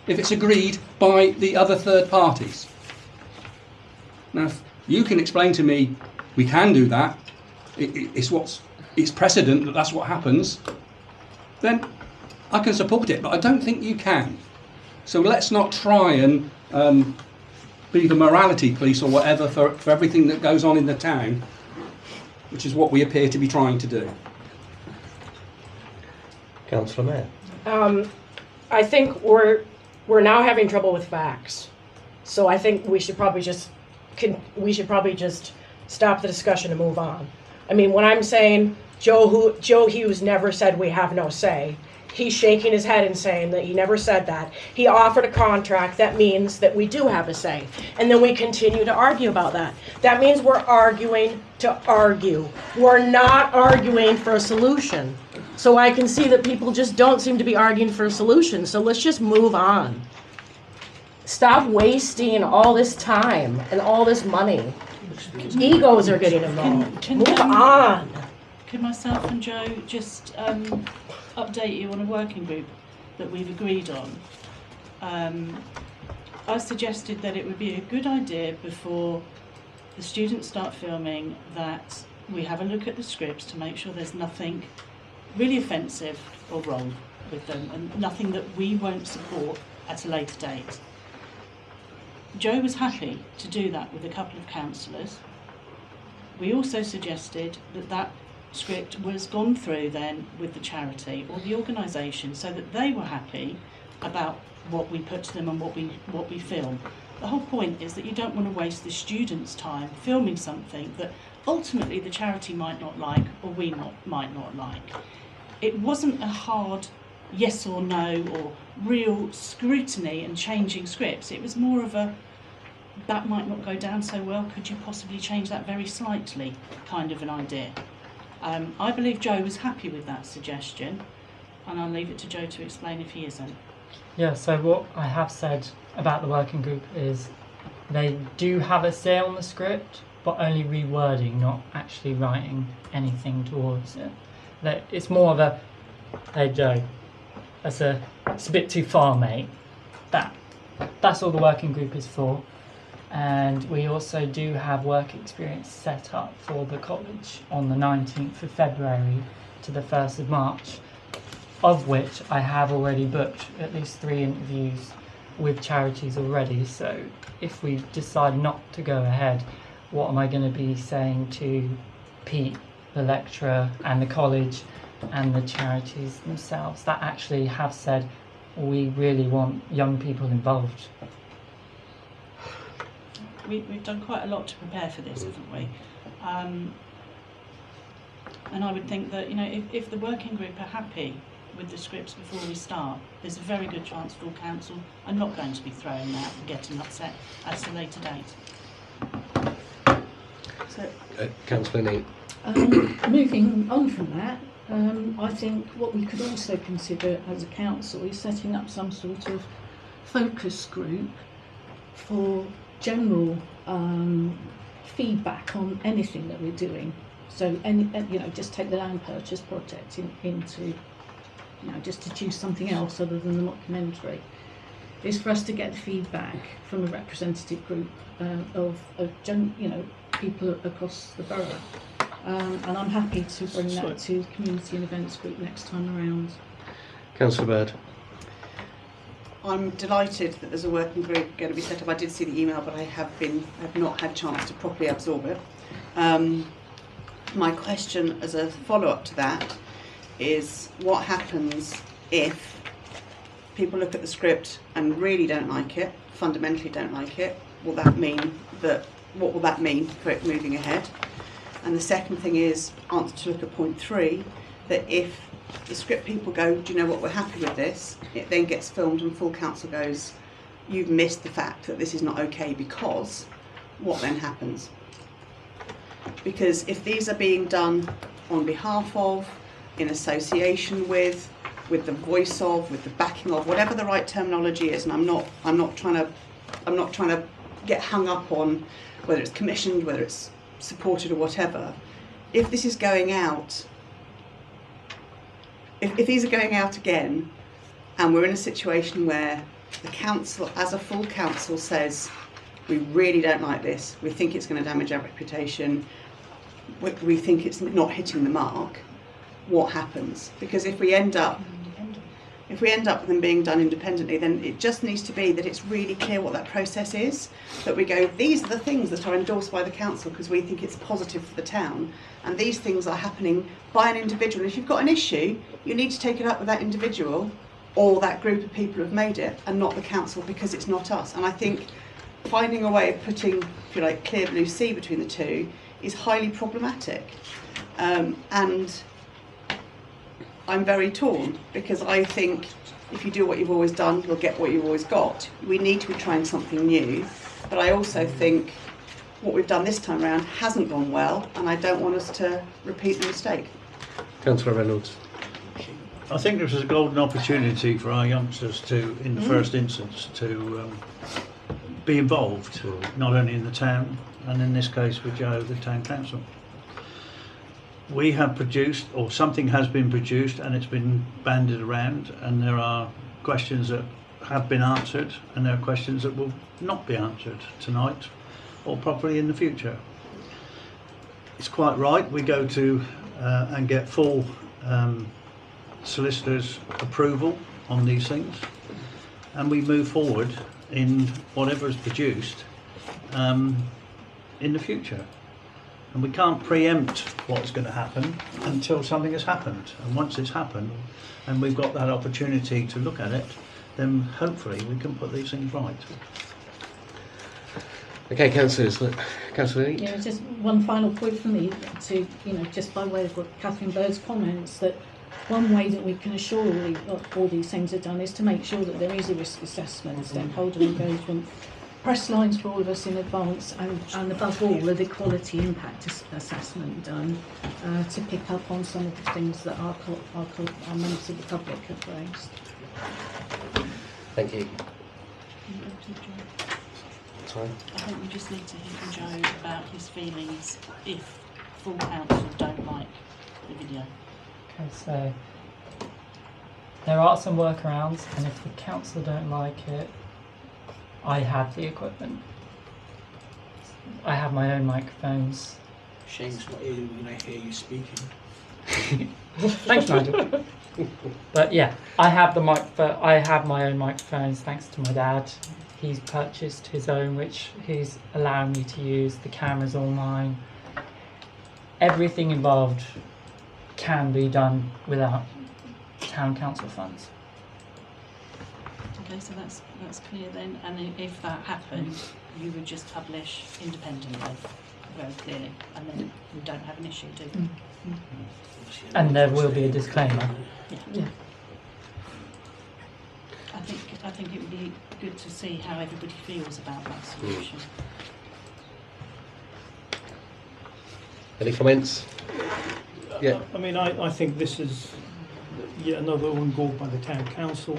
If it's agreed by the other third parties. Now, if you can explain to me we can do that, it's precedent that that's what happens, then I can support it, but I don't think you can. So let's not try and be the morality police or whatever for everything that goes on in the town, which is what we appear to be trying to do. Councillor Mayor. I think we're now having trouble with facts, so I think we should probably just stop the discussion and move on. I mean, when I'm saying Joe Hughes never said we have no say, he's shaking his head and saying that he never said that. He offered a contract that means that we do have a say. And then we continue to argue about that. That means we're arguing to argue. We're not arguing for a solution. So I can see that people just don't seem to be arguing for a solution. So let's just move on. Stop wasting all this time and all this money. Egos are getting involved. Move on. Could myself and Joe just update you on a working group that we've agreed on? I suggested that it would be a good idea before the students start filming that we have a look at the scripts to make sure there's nothing really offensive or wrong with them and nothing that we won't support at a later date. Joe was happy to do that with a couple of councillors. We also suggested that script was gone through then with the charity or the organisation so that they were happy about what we put to them and what we film. The whole point is that you don't want to waste the students' time filming something that ultimately the charity might not like or we might not like. It wasn't a hard yes or no or real scrutiny and changing scripts. It was more of a, that might not go down so well, could you possibly change that very slightly kind of an idea. I believe Joe was happy with that suggestion, and I'll leave it to Joe to explain if he isn't. Yeah, so what I have said about the working group is they do have a say on the script, but only rewording, not actually writing anything towards it. That it's more of a, hey Joe, it's a bit too far, mate. That's all the working group is for. And we also do have work experience set up for the college on the 19th of February to the 1st of March, of which I have already booked at least 3 interviews with charities already. So if we decide not to go ahead, what am I going to be saying to Pete, the lecturer, and the college and the charities themselves that actually have said we really want young people involved? We've done quite a lot to prepare for this, haven't we? And I would think that, you know, if the working group are happy with the scripts before we start, there's a very good chance full council are not going to be throwing out and getting upset at a later date. So, Councillor Neat. Moving on from that, I think what we could also consider as a council is setting up some sort of focus group for general feedback on anything that we're doing. So, just take the land purchase project into, just to choose something else other than the mockumentary, is for us to get the feedback from a representative group of people across the borough. And I'm happy to bring that to the community and events group next time around. Councillor Bird. I'm delighted that there's a working group going to be set up. I did see the email, but I have not had a chance to properly absorb it. My question as a follow-up to that is, what happens if people look at the script and really don't like it, fundamentally don't like it? What will that mean for it moving ahead? And the second thing is, answer to look at point 3, that if the script people go, do you know what, we're happy with this, it then gets filmed and full council goes, you've missed the fact that this is not okay because, what then happens? Because if these are being done on behalf of, in association with the voice of, with the backing of, whatever the right terminology is, and I'm not trying to get hung up on whether it's commissioned, whether it's supported or whatever. If this is going out, if these are going out again, and we're in a situation where the council, as a full council, says we really don't like this, we think it's going to damage our reputation, we think it's not hitting the mark, what happens? Because if we end up with them being done independently, then it just needs to be that it's really clear what that process is, that we go, these are the things that are endorsed by the council because we think it's positive for the town, and these things are happening by an individual. If you've got an issue, you need to take it up with that individual or that group of people who have made it, and not the council, because it's not us. And I think finding a way of putting, if you like, clear blue sea between the two is highly problematic. And I'm very torn, because I think if you do what you've always done, you'll get what you've always got. We need to be trying something new, but I also think what we've done this time around hasn't gone well, and I don't want us to repeat the mistake. Councillor Reynolds. I think this is a golden opportunity for our youngsters to, in the first instance, to be involved, not only in the town, and in this case with Joe, the town council. We have produced, or something has been produced, and it's been bandied around, and there are questions that have been answered, and there are questions that will not be answered tonight or properly in the future. It's quite right, we go to and get full solicitors' approval on these things, and we move forward in whatever is produced in the future. And we can't preempt what's going to happen until something has happened. And once it's happened, and we've got that opportunity to look at it, then hopefully we can put these things right. Okay, councillors. Councillor Lee? Yeah, just one final point for me to, just by way of what Catherine Bird's comments, that one way that we can assure all these things are done is to make sure that there is a risk assessment, stakeholder engagement, press lines for all of us in advance, and above all, the quality impact assessment done to pick up on some of the things that our members of the public have raised. Thank you. Sorry. I think we just need to hear from Joe about his feelings if full council don't like the video. Okay, so there are some workarounds, and if the council don't like it, I have the equipment. I have my own microphones. Shane's not here when I hear you speaking. Thanks, Nigel. But yeah, I have my own microphones thanks to my dad. He's purchased his own, which he's allowing me to use. The camera's all mine. Everything involved can be done without town council funds. Okay, so that's clear then. And if that happened, you would just publish independently, very clearly, and then you don't have an issue, do you? And there will be a disclaimer. Yeah. I think it would be good to see how everybody feels about that solution. Any comments? Yeah. I mean, I think this is yet another own goal by the town council.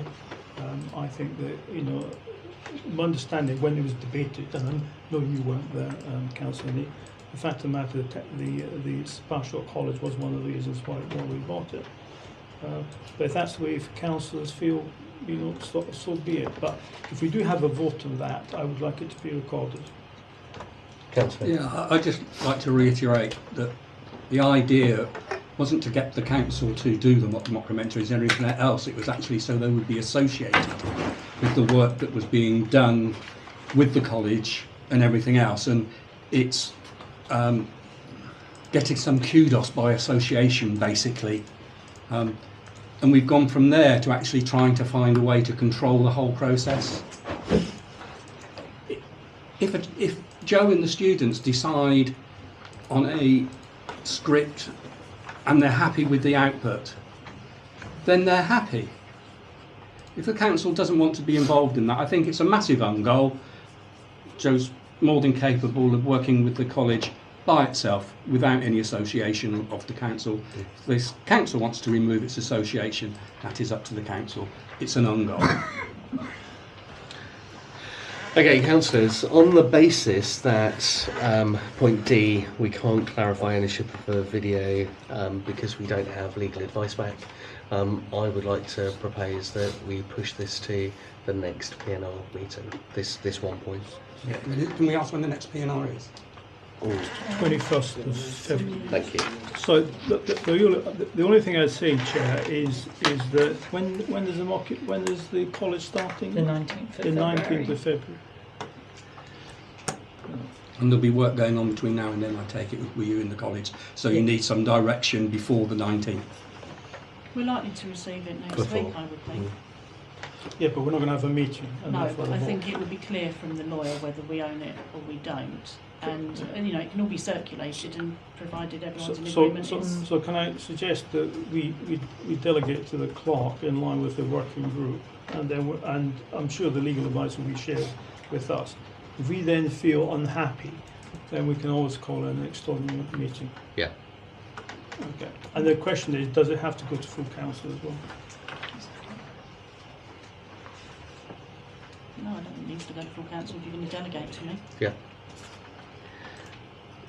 I think that, my understanding when it was debated, and I know you weren't there, Councillor, the fact of the matter, the Sparshot College was one of the reasons why we bought it. But if that's the way councillors feel, so be it. But if we do have a vote on that, I would like it to be recorded. Councillor? Yeah, I'd just like to reiterate that the idea wasn't to get the council to do the mockumentaries and everything else. It was actually so they would be associated with the work that was being done with the college and everything else. And it's getting some kudos by association, basically. And we've gone from there to actually trying to find a way to control the whole process. If Joe and the students decide on a script and they're happy with the output, then they're happy. If the council doesn't want to be involved in that, I think it's a massive own goal. Joe's more than capable of working with the college by itself without any association of the council. If this council wants to remove its association, that is up to the council. It's an own goal. Okay, councillors, on the basis that point D, we can't clarify ownership of the video because we don't have legal advice back, I would like to propose that we push this to the next P&R meeting, this 1 point. Yeah. Can we ask when the next P&R is? 21st of February. Thank you. So the only thing I'd say, Chair, is that when is the college starting? The 19th of The February. 19th of February. And there'll be work going on between now and then, I take it, with you in the college. So you need some direction before the 19th. We're likely to receive it next Before. week, I would think. Yeah, but we're not going to have a meeting. and No, therefore but I a think vote. it would be clear from the lawyer whether we own it or we don't. And it can all be circulated and provided everyone's in agreement. So can I suggest that we delegate to the clerk in line with the working group, and then and I'm sure the legal advice will be shared with us. If we then feel unhappy, then we can always call an extraordinary meeting. Yeah. Okay. And the question is, does it have to go to full council as well? No, I don't think it needs to go to full council if you're going to delegate to me. Yeah.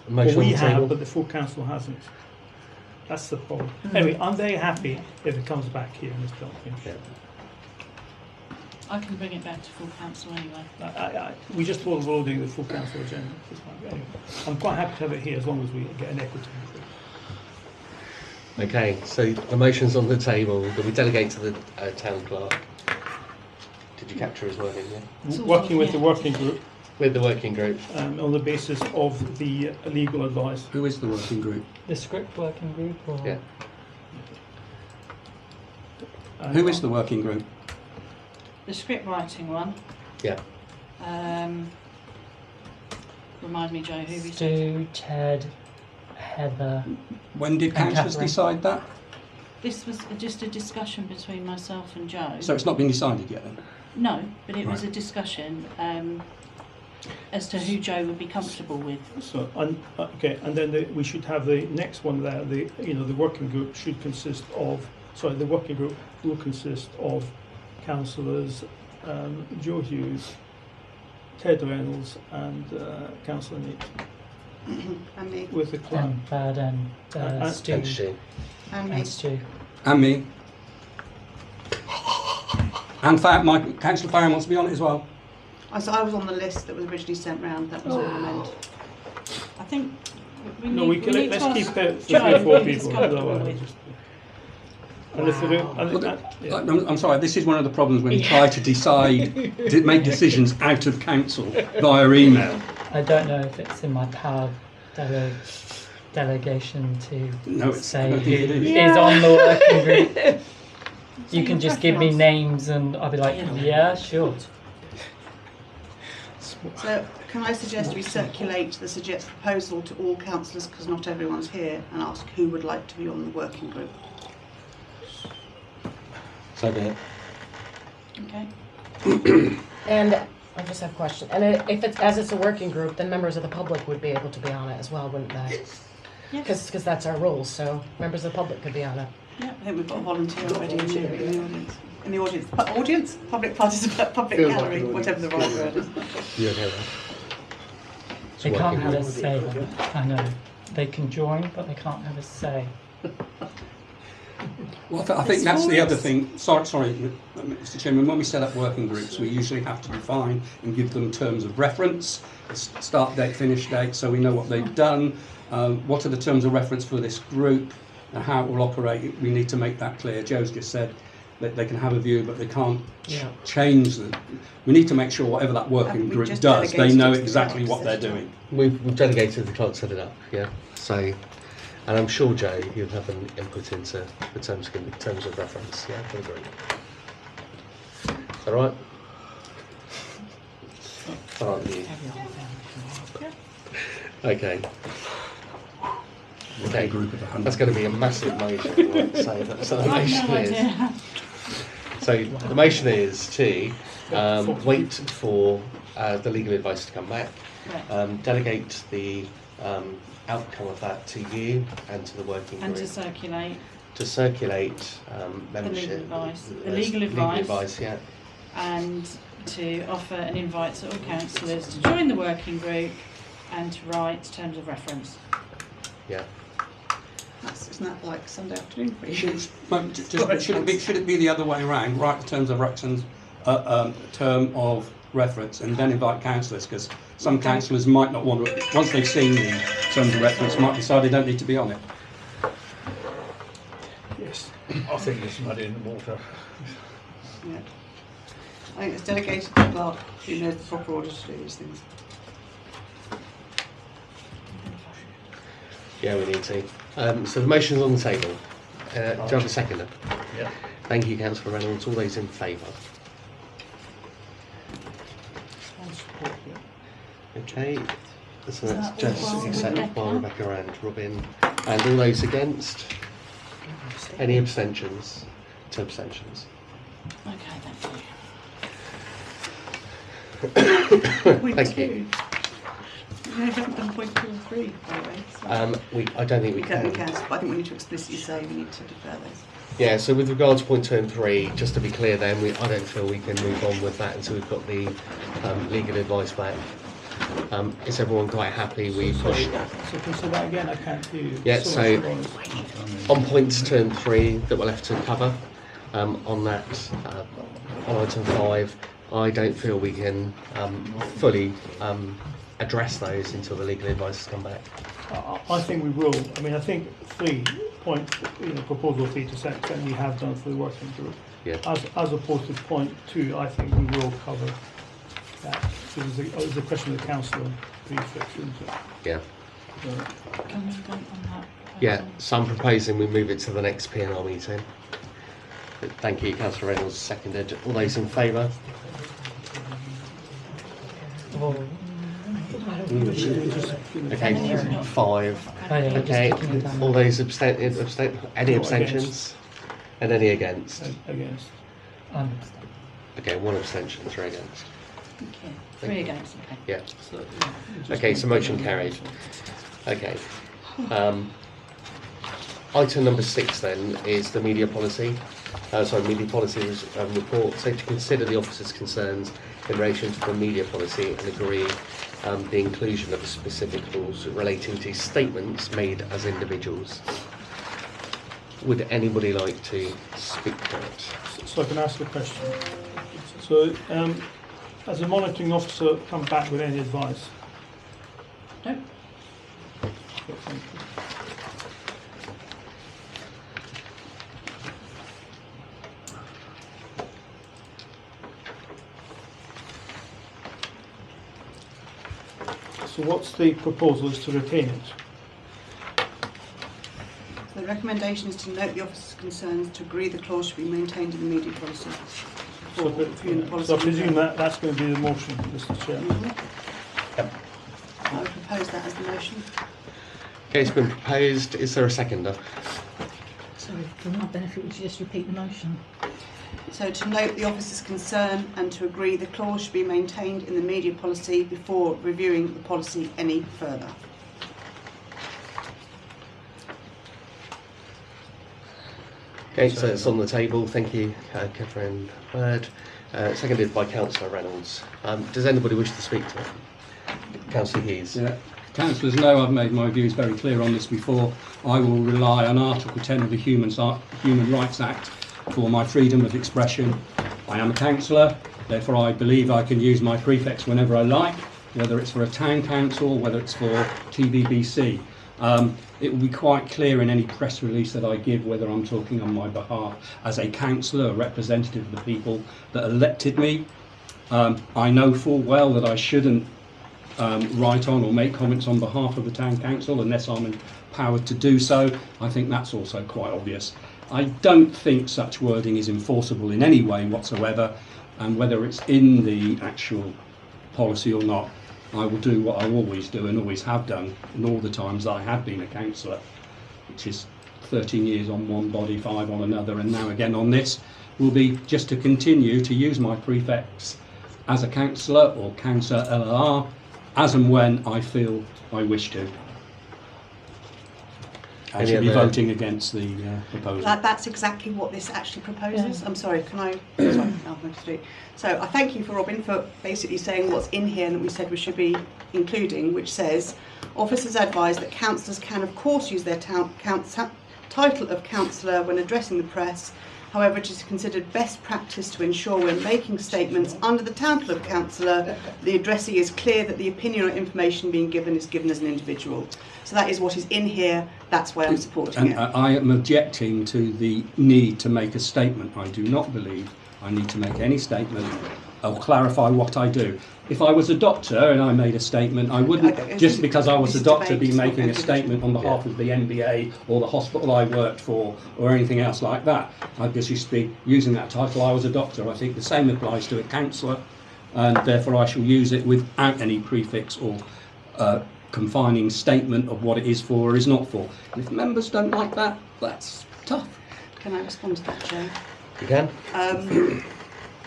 Well, Motion we on the table. have, but the full council hasn't. That's the problem. Anyway, I'm very happy if it comes back here and it's dealt with. Yeah. I can bring it back to full council anyway. We just thought of loading the full council agenda. Anyway, I'm quite happy to have it here as long as we get an equity. Okay, so the motion's on the table that we delegate to the town clerk. Did you capture his wording? Yeah. Working with the working group With the working group. on the basis of the legal advice. Who is the working group? The script working group, or Yeah. And Who is the working group? the script writing one. Yeah. Remind me, Joe, who we said? Stu, Ted, Heather. When did And councillors Catherine. decide that? This was just a discussion between myself and Joe. So it's not been decided yet then? No, but it was a Right. discussion as to who Joe would be comfortable with. So, okay, and then we should have the next one there. The working group should consist of. Sorry, the working group will consist of councillors Joe Hughes, Ted Reynolds, and Councillor Neat, And me. with the clerk. And Bad and Stu. And Stu. And me. And Stu. And me. And my Councillor Farron wants to be on it as well. I was on the list that was originally sent round. That was all I meant. I think we No, need, we need let's to keep ask it for Joe 3 or 4 who he's people. comfortable Otherwise, with. just, and if they Well, do, yeah. I'm sorry, this is one of the problems when you try to decide, to make decisions out of council via email. I don't know if it's in my power delegation to No, I say don't who think it is. is on the working group. You your can just give me preference? names and I'll be like, yeah, sure. So can I suggest we circulate the proposal to all councillors, because not everyone's here, and ask who would like to be on the working group? So be it. Okay. And I just have a question. And if it's as it's a working group, then members of the public would be able to be on it as well, wouldn't they? Yes. Because that's our rules. So members of the public could be on it. I think we've got a volunteer already in the audience. In the audience, audience, public participant, public Feels like gallery, an whatever the right audience. word is. You okay with that? They It's can't working have a group. say. I know. They can join, but they can't have a say. Well, I think that's the other thing. Sorry, Mr. Chairman. When we set up working groups, we usually have to define and give them terms of reference, start date, finish date, so we know what they've done. What are the terms of reference for this group and how it will operate? We need to make that clear. Joe's just said that they can have a view, but they can't change them. We need to make sure whatever that working And we group just does, they delegated know it to the exactly clerk what to they're set it up. doing. We've delegated the clerk to set it up, yeah. So, and I'm sure Joe, you'll have an input into the terms of reference, yeah, for the group. Is that all right? All right with you? Okay. Okay, Group of 100. that's going to be a massive motion. Right? So the I've motion no is. idea. So the motion is to wait for the legal advice to come back, Right. delegate the outcome of that to you and to the working And group to circulate to circulate membership. advice. The as legal legal advice. advice, yeah. and to offer an invite to all councillors to join the working group and to write terms of reference. Yeah. Isn't that like Sunday afternoon for you? Should it be the other way around? Write the terms of reference, term of reference, and then invite councillors, because some councillors might not want to. Once they've seen the terms of reference, might decide they don't need to be on it. Yes. I think it's muddy in the water. Yeah. I think it's delegated to the clerk who knows the proper order to do these things. Yeah, we need to. So the motion's on the table. Do you have a seconder? Yeah. Thank you, Councillor Reynolds. All those in favour? Okay. So that's that just all except Rebecca? by Rebecca and Robin. And all those against? Any abstentions? 2 abstentions. Okay, thank you. Thank you. We haven't done point 2 and 3, by the way. So I don't think we we can, can. but I think we need to explicitly say we need to defer those. Yeah, so with regards to point 2 and 3, just to be clear then, I don't feel we can move on with that until we've got the legal advice back. Is everyone quite happy? We push. So can you say that again? I can't hear you. Yeah, Sorry, so- Ronald. On points 2 and 3 that we're left to cover, on that, on item 5, I don't feel we can fully address those until the legal advice has come back. I think we will. I mean, I think 3 point, proposal 3 to some extent we have done for the working group. Yeah. As opposed to point 2, I think we will cover that. So there's a question of the council and prefix, isn't it? Yeah. Can we vote on that? Yeah, so I'm proposing we move it to the next P&R meeting. Thank you, Councillor Reynolds, seconded. All those in favour? Okay, 5. Okay, all those any abstentions? And any against? Against. Okay, 1 abstention, 3 against. Okay. 3 against. Okay. Yeah. Okay, so motion carried. Okay. Item number 6 then is the media policy. Media policy report. So to consider the officer's concerns in relation to the media policy and agree the inclusion of specific rules relating to statements made as individuals. Would anybody like to speak to it? So I can ask a question. So, has the monitoring officer come back with any advice? No. Okay, thank you. So what's the proposal? Is to retain it? The recommendation is to note the officer's concerns, to agree the clause should be maintained in the media policy. So, I presume that's going to be the motion, Mr. Chair. Yep. I would propose that as the motion. Okay, it's been proposed. Is there a seconder? Sorry, for my benefit, would you just repeat the motion? So to note the officer's concern and to agree the clause should be maintained in the media policy before reviewing the policy any further. Okay, so it's on the table. Thank you, Catherine Bird. Seconded by Councillor Reynolds. Does anybody wish to speak to it? Councillor Hughes. Yeah. Councillors know I've made my views very clear on this before. I will rely on Article 10 of the Human Rights Act for my freedom of expression. I am a councillor, therefore I believe I can use my prefix whenever I like, whether it's for a town council, whether it's for TVBC. It will be quite clear in any press release that I give whether I'm talking on my behalf as a councillor, a representative of the people that elected me. I know full well that I shouldn't write on or make comments on behalf of the town council unless I'm empowered to do so. I think that's also quite obvious. I don't think such wording is enforceable in any way whatsoever, and whether it's in the actual policy or not, I will do what I always do and always have done in all the times that I have been a councillor, which is 13 years on one body, 5 on another, and now again on this, will be just to continue to use my prefix as a councillor or councillor LR as and when I feel I wish to. I should be voting against the proposal. That's exactly what this actually proposes. Yeah. I'm sorry, can I? Sorry, I'll speak. So I thank you for Robin for basically saying what's in here that we said we should be including, which says officers advise that councillors can of course use their title of councillor when addressing the press. However, it is considered best practice to ensure when making statements under the title of councillor, the addressee is clear that the opinion or information being given is given as an individual. So that is what is in here, that's why I'm supporting it. I am objecting to the need to make a statement. I do not believe I need to make any statement or clarify what I do. If I was a doctor and I made a statement, I wouldn't, just because I was a doctor, be making a statement on behalf of the NBA or the hospital I worked for or anything else like that. I'd just be using that title, I was a doctor. I think the same applies to a councillor, and therefore I shall use it without any prefix or confining statement of what it is for or is not for. And if members don't like that, that's tough. Can I respond to that, Chair? You can.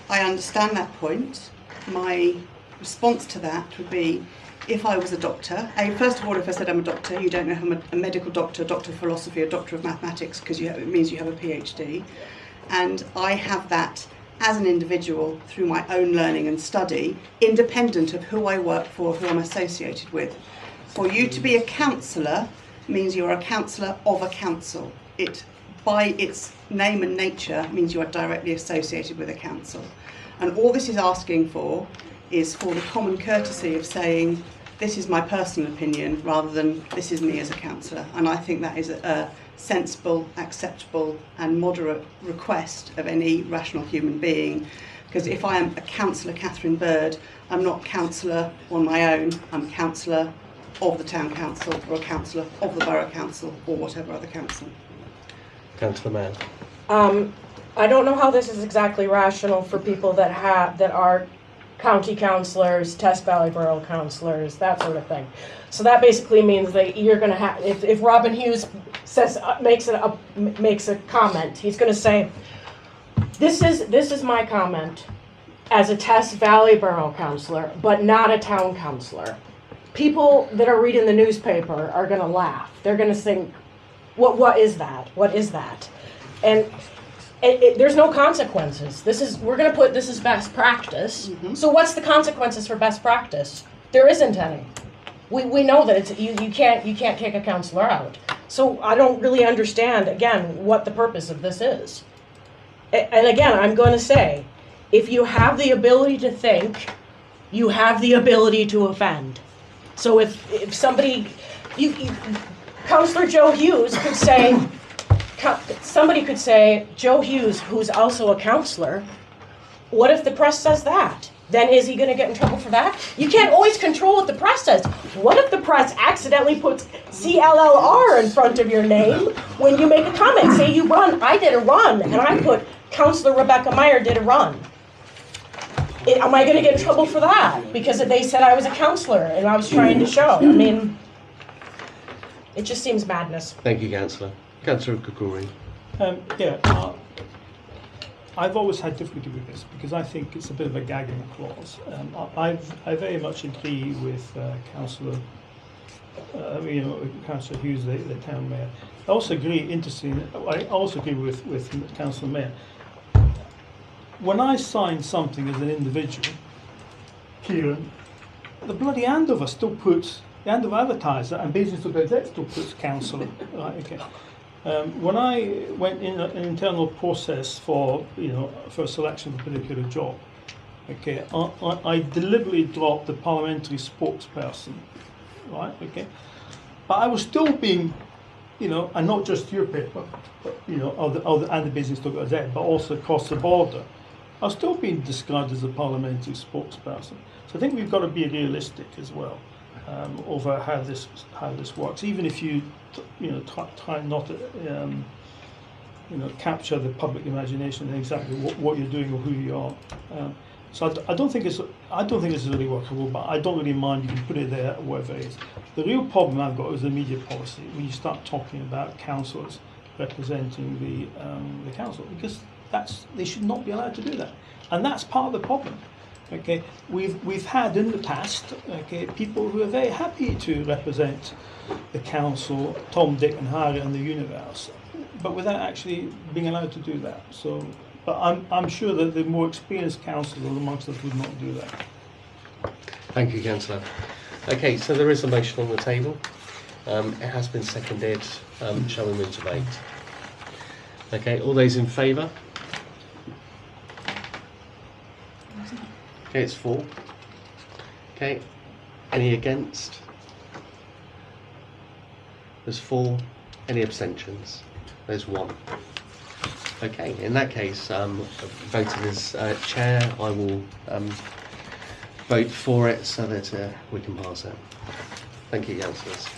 I understand that point. My response to that would be, if I was a doctor, first of all, if I said I'm a doctor, you don't know I'm a medical doctor, doctor of philosophy, a doctor of mathematics, because it means you have a PhD. And I have that as an individual through my own learning and study, independent of who I work for, who I'm associated with. For you to be a councillor means you're a councillor of a council. It, by its name and nature, means you are directly associated with a council. And all this is asking for is for the common courtesy of saying, this is my personal opinion, rather than this is me as a councillor. And I think that is a sensible, acceptable and moderate request of any rational human being. Because if I am a councillor, Catherine Bird, I'm not councillor on my own, I'm councillor of the town council or a councillor of the borough council or whatever other council. Councillor Mann. I don't know how this is exactly rational for people that are county councillors, Test Valley Borough councillors, that sort of thing. So that basically means that you're going to have, if Robin Hughes says makes a comment, he's going to say, this is my comment as a Test Valley Borough councillor, but not a town councillor. People that are reading the newspaper are going to laugh. They're going to think, what is that? What is that? And there's no consequences. We're going to put this as best practice. Mm-hmm. So what's the consequences for best practice? There isn't any. We know that it's you can't kick a councillor out. So I don't really understand again what the purpose of this is. And again, I'm going to say, if you have the ability to think, you have the ability to offend. So if somebody, Councillor Joe Hughes could say, somebody could say, Joe Hughes, who's also a councillor, what if the press says that? Then is he going to get in trouble for that? You can't always control what the press says. What if the press accidentally puts CLLR in front of your name when you make a comment? Say you run, I did a run, and I put Councillor Rebecca Meyer did a run. Am I going to get in trouble for that? Because they said I was a councillor and I was trying to show. I mean, it just seems madness. Thank you, Councillor. Councillor Kukuri. I've always had difficulty with this because I think it's a bit of a gagging clause. I very much agree with Councillor Hughes, the town mayor. I also agree, interestingly, I also agree with Councillor Mayor. When I sign something as an individual, Kieran, the bloody Andover still puts, the Andover Advertiser and Business Gazette still puts councillor. Right, okay. When I went in an internal process for a selection of a particular job, okay, I deliberately dropped the parliamentary spokesperson, right, okay, but I was still being, and not just your paper, but and the Business Gazette, but also across the border, I was still being described as a parliamentary spokesperson. So I think we've got to be realistic as well over how this works, even if you try not to capture the public imagination and exactly what you're doing or who you are. So I don't think it's really workable, but I don't really mind. You can put it there, whatever it is. The real problem I've got is the media policy when you start talking about councillors representing the council, because they should not be allowed to do that, and that's part of the problem. Okay, we've had in the past, okay, people who are very happy to represent the council, Tom, Dick, and Harry, and the universe, but without actually being allowed to do that. So, but I'm sure that the more experienced councillors amongst us would not do that. Thank you, Councillor. Okay, so there is a motion on the table. It has been seconded. Shall we move to vote? Okay, all those in favour? Okay, it's 4. Okay, any against? There's 4. Any abstentions? There's 1. Okay, in that case, voting as chair, I will vote for it so that we can pass it. Thank you, councillors.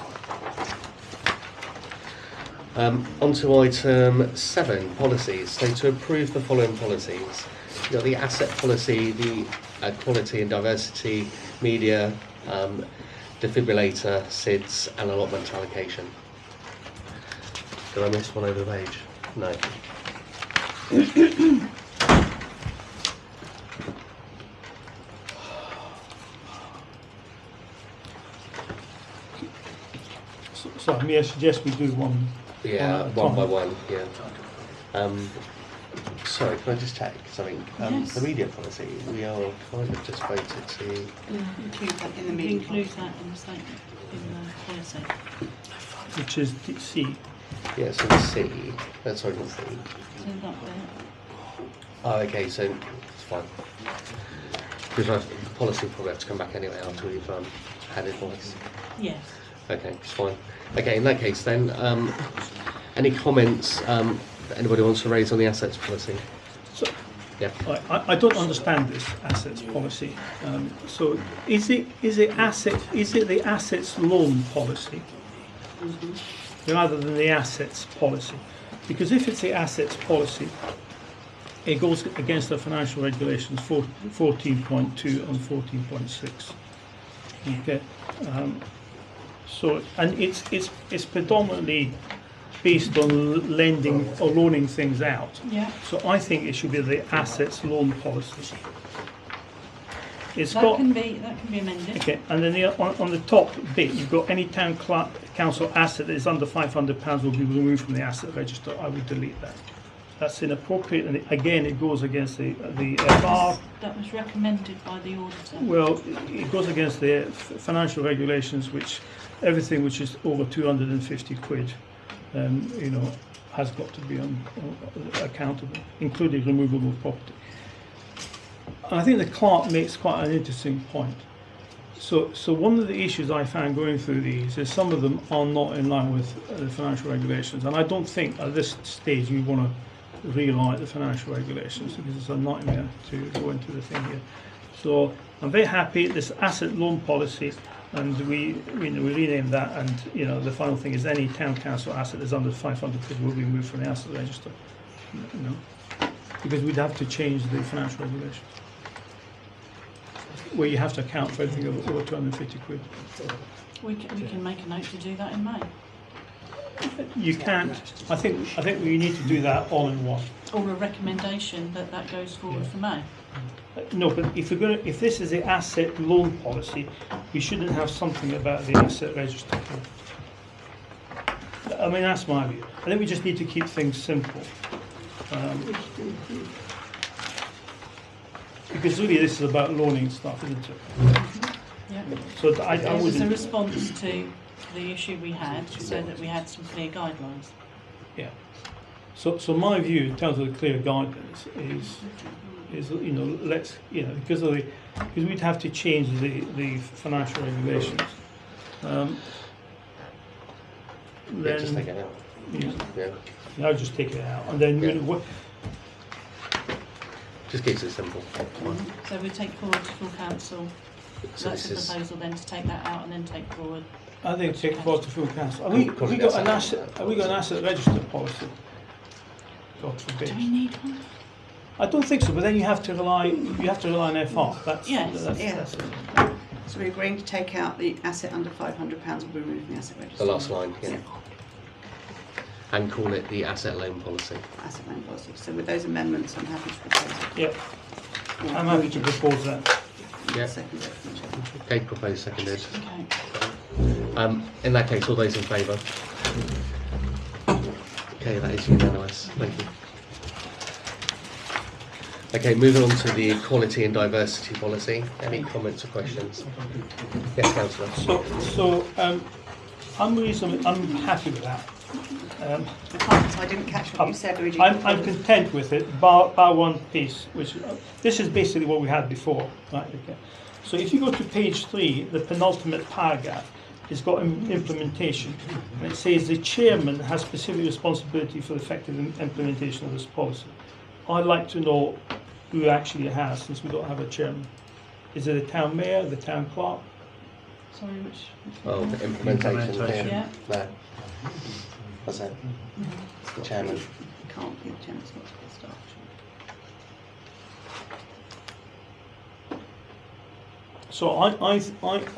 On to item 7, policies. So to approve the following policies. You've got the asset policy, the quality and diversity, media, defibrillator, SIDS, and allotment allocation. Did I miss one over the page? No. So may I suggest we do one? Yeah, one by one. Yeah. Sorry, can I just check something? Yes. The media policy, we are kind of just voted to Include that in the meeting. Include that in the statement, in the policy. Which is C. yeah, so the C. Sorry, not C. So that there. Oh, okay, so it's fine. Because the policy will probably have to come back anyway after we've had it once. Yes. Okay, it's fine. Okay, in that case then, any comments that anybody wants to raise on the assets policy? So, yeah. I don't understand this assets policy. So is it the assets loan policy rather than the assets policy? Because if it's the assets policy, it goes against the financial regulations 14.2 and 14.6. Okay, so and it's predominantly based on lending or loaning things out. Yeah. So I think it should be the assets loan policy. It's That got can be amended. okay, and then on the top bit you've got any town council asset that is under £500 will be removed from the asset register. I would delete that. That's inappropriate, and again it goes against the FR. That was recommended by the auditor. Well, it goes against the financial regulations, which everything which is over 250 quid, you know, has got to be accountable, including removable property. And I think the clerk makes quite an interesting point. So one of the issues I found going through these is some of them are not in line with the financial regulations, and I don't think at this stage we want to rewrite the financial regulations because it's a nightmare to go into the thing here. So I'm very happy this asset loan policy, and we rename that, and you know the final thing is any town council asset is under 500 quid will be removed from the asset register. You know, because we'd have to change the financial regulations where you have to account for everything over 250 quid. We can make a note to do that in May. You can't. I think we need to do that all in one. Or a recommendation that goes forward for May. No, but if this is the asset loan policy, we shouldn't have something about the asset register. I mean, that's my view. I think we just need to keep things simple. Because really this is about loaning stuff, isn't it? Yeah. So It was a wouldn't. response to the issue we had, so that we had some clear guidelines. Yeah. So my view in terms of the clear guidance is you know let's because we'd have to change the financial regulations. Then Just take it out. Yeah, I'll just take it out, and then you know, what, Just keeps it simple. So we take forward to full council. So That's the this is proposal then, to take that out and then take forward. I think take forward to full council. Have we got an asset register policy? God forbid. Do we need one? I don't think so, but then you have to rely on FR. That's, Yes. that's it. So we're agreeing to take out the asset under £500 will be removed from the asset register. the last line, yeah. And call it the asset loan policy. Asset loan policy. So with those amendments, I'm happy to propose it. Yep. I'm happy to propose that. Yeah. Second it. Okay, proposed, seconded. Okay. In that case, all those in favour? Okay, that is unanimous. Thank you. Okay, moving on to the equality and diversity policy. Any comments or questions? Yes, Councillor. So I'm happy with that. I didn't catch what you said, Luigi. I'm content with it, bar one piece, which this is basically what we had before, right? Okay. So if you go to page 3, the penultimate paragraph, it's got implementation, and it says the chairman has specific responsibility for the effective implementation of this policy. I'd like to know who actually has, since we don't have a chairman. Is it the town mayor, the town clerk? Sorry, which? Oh, the implementation. Yeah. There. That's it. It's the chairman. Can't be the chairman's not to get started. So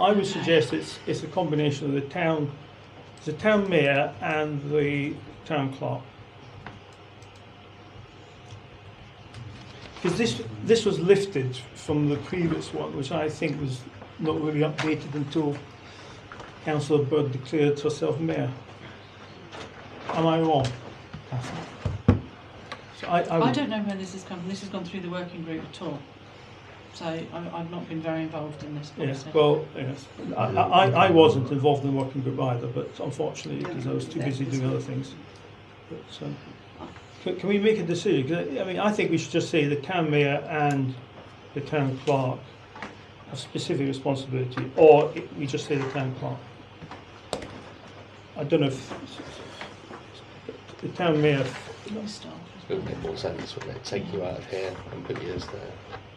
I would suggest it's a combination of the town mayor and the town clerk. Because this was lifted from the previous one, which I think was not really updated until Councillor Bird declared herself mayor. Am I wrong? So I don't know where this has come from. This has gone through the working group at all. So I've not been very involved in this policy. Yes, well, yes. I wasn't involved in the working group either, but unfortunately, because I was too busy doing other things. But, can we make a decision? 'Cause, I mean, I think we should just say the town mayor and the town clerk have specific responsibility, or we just say the town clerk. I don't know if the town mayor. It would make more sense, wouldn't it? Take you out of here and put you as the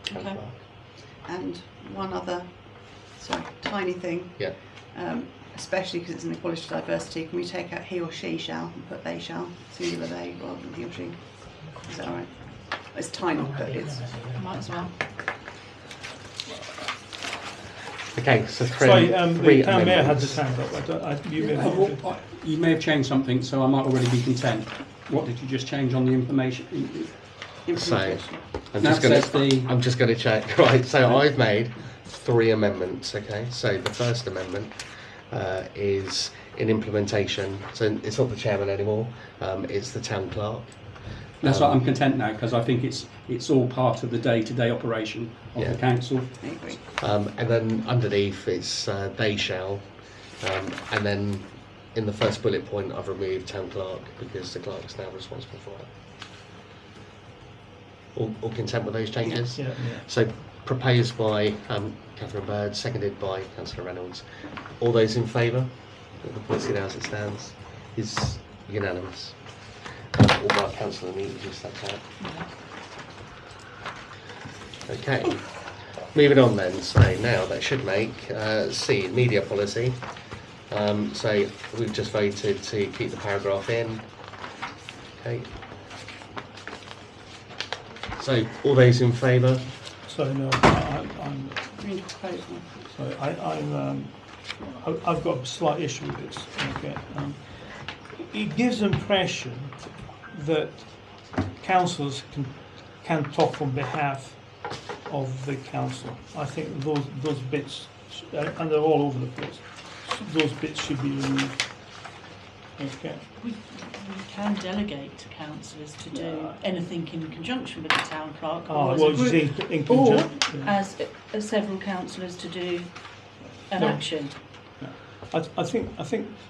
town Okay. clerk. And one other, tiny thing. Yeah. Especially because it's an equality to diversity, can we take out he or she shall and put they shall, singular they rather than he or she? Is that all right? It's tiny, but it's. Might as well. Okay, so Sorry, three the town mayor had amendments. his hand up. You may have You may have changed something, so I might already be content. What did you just change on the information? So I'm That just says I'm just going to check. Right. So I've made 3 amendments. Okay. So the first amendment is in implementation. So it's not the chairman anymore. It's the town clerk. That's right, I'm content now because I think it's all part of the day-to-day operation of Yeah. the council. I agree. And then underneath it's they shall, and then in the first bullet point I've removed town clerk because the clerk is now responsible for it. All content with those changes? Yeah. So proposed by Catherine Bird, seconded by Councillor Reynolds. All those in favour of the policy now as it stands is unanimous. All by Councillor Neat, just like that. Okay. Moving on then, so now that should make C, media policy. So we've just voted to keep the paragraph in. Okay. So all those in favour? So no, I'm Green proposal. sorry, I've got a slight issue with this. Okay. It gives the impression that councillors can talk on behalf of the council. I think those bits, and they're all over the place, those bits should be removed. Okay. We can delegate to councillors to do anything in conjunction with the town clerk, or as a Well, you group, see, in or conjunction. Yeah. as several councillors to do an No. action, I think the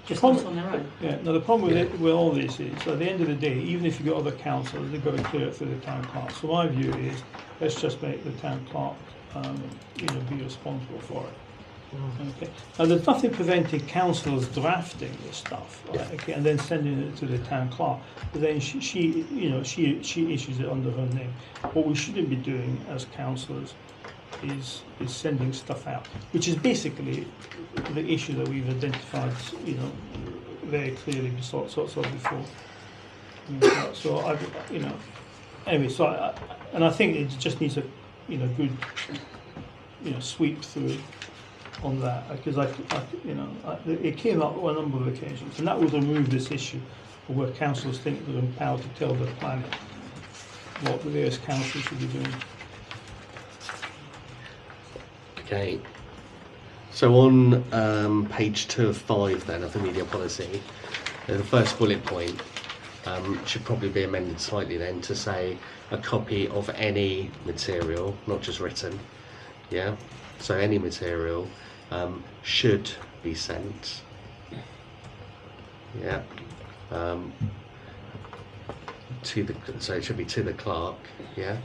just not problem. on their own. Yeah. Now the problem with all this is, at the end of the day, even if you've got other councillors, they've got to clear it through the town clerk. So my view is, let's just make the town clerk, be responsible for it. Okay. Now there's nothing preventing councillors drafting this stuff, right? Okay, and then sending it to the town clerk. But then she issues it under her name. What we shouldn't be doing as councillors is sending stuff out, which is basically the issue that we've identified, very clearly sort of before. So I, anyway, I think it just needs a, good, sweep through on that, because it came up on a number of occasions, and that would remove this issue of where councillors think they're empowered to tell their planning what the various councils should be doing. Okay. So on page 2 of 5 then of the media policy, the first bullet point should probably be amended slightly then to say a copy of any material, not just written. Yeah. So any material should be sent. Yeah. So it should be to the clerk. Yeah.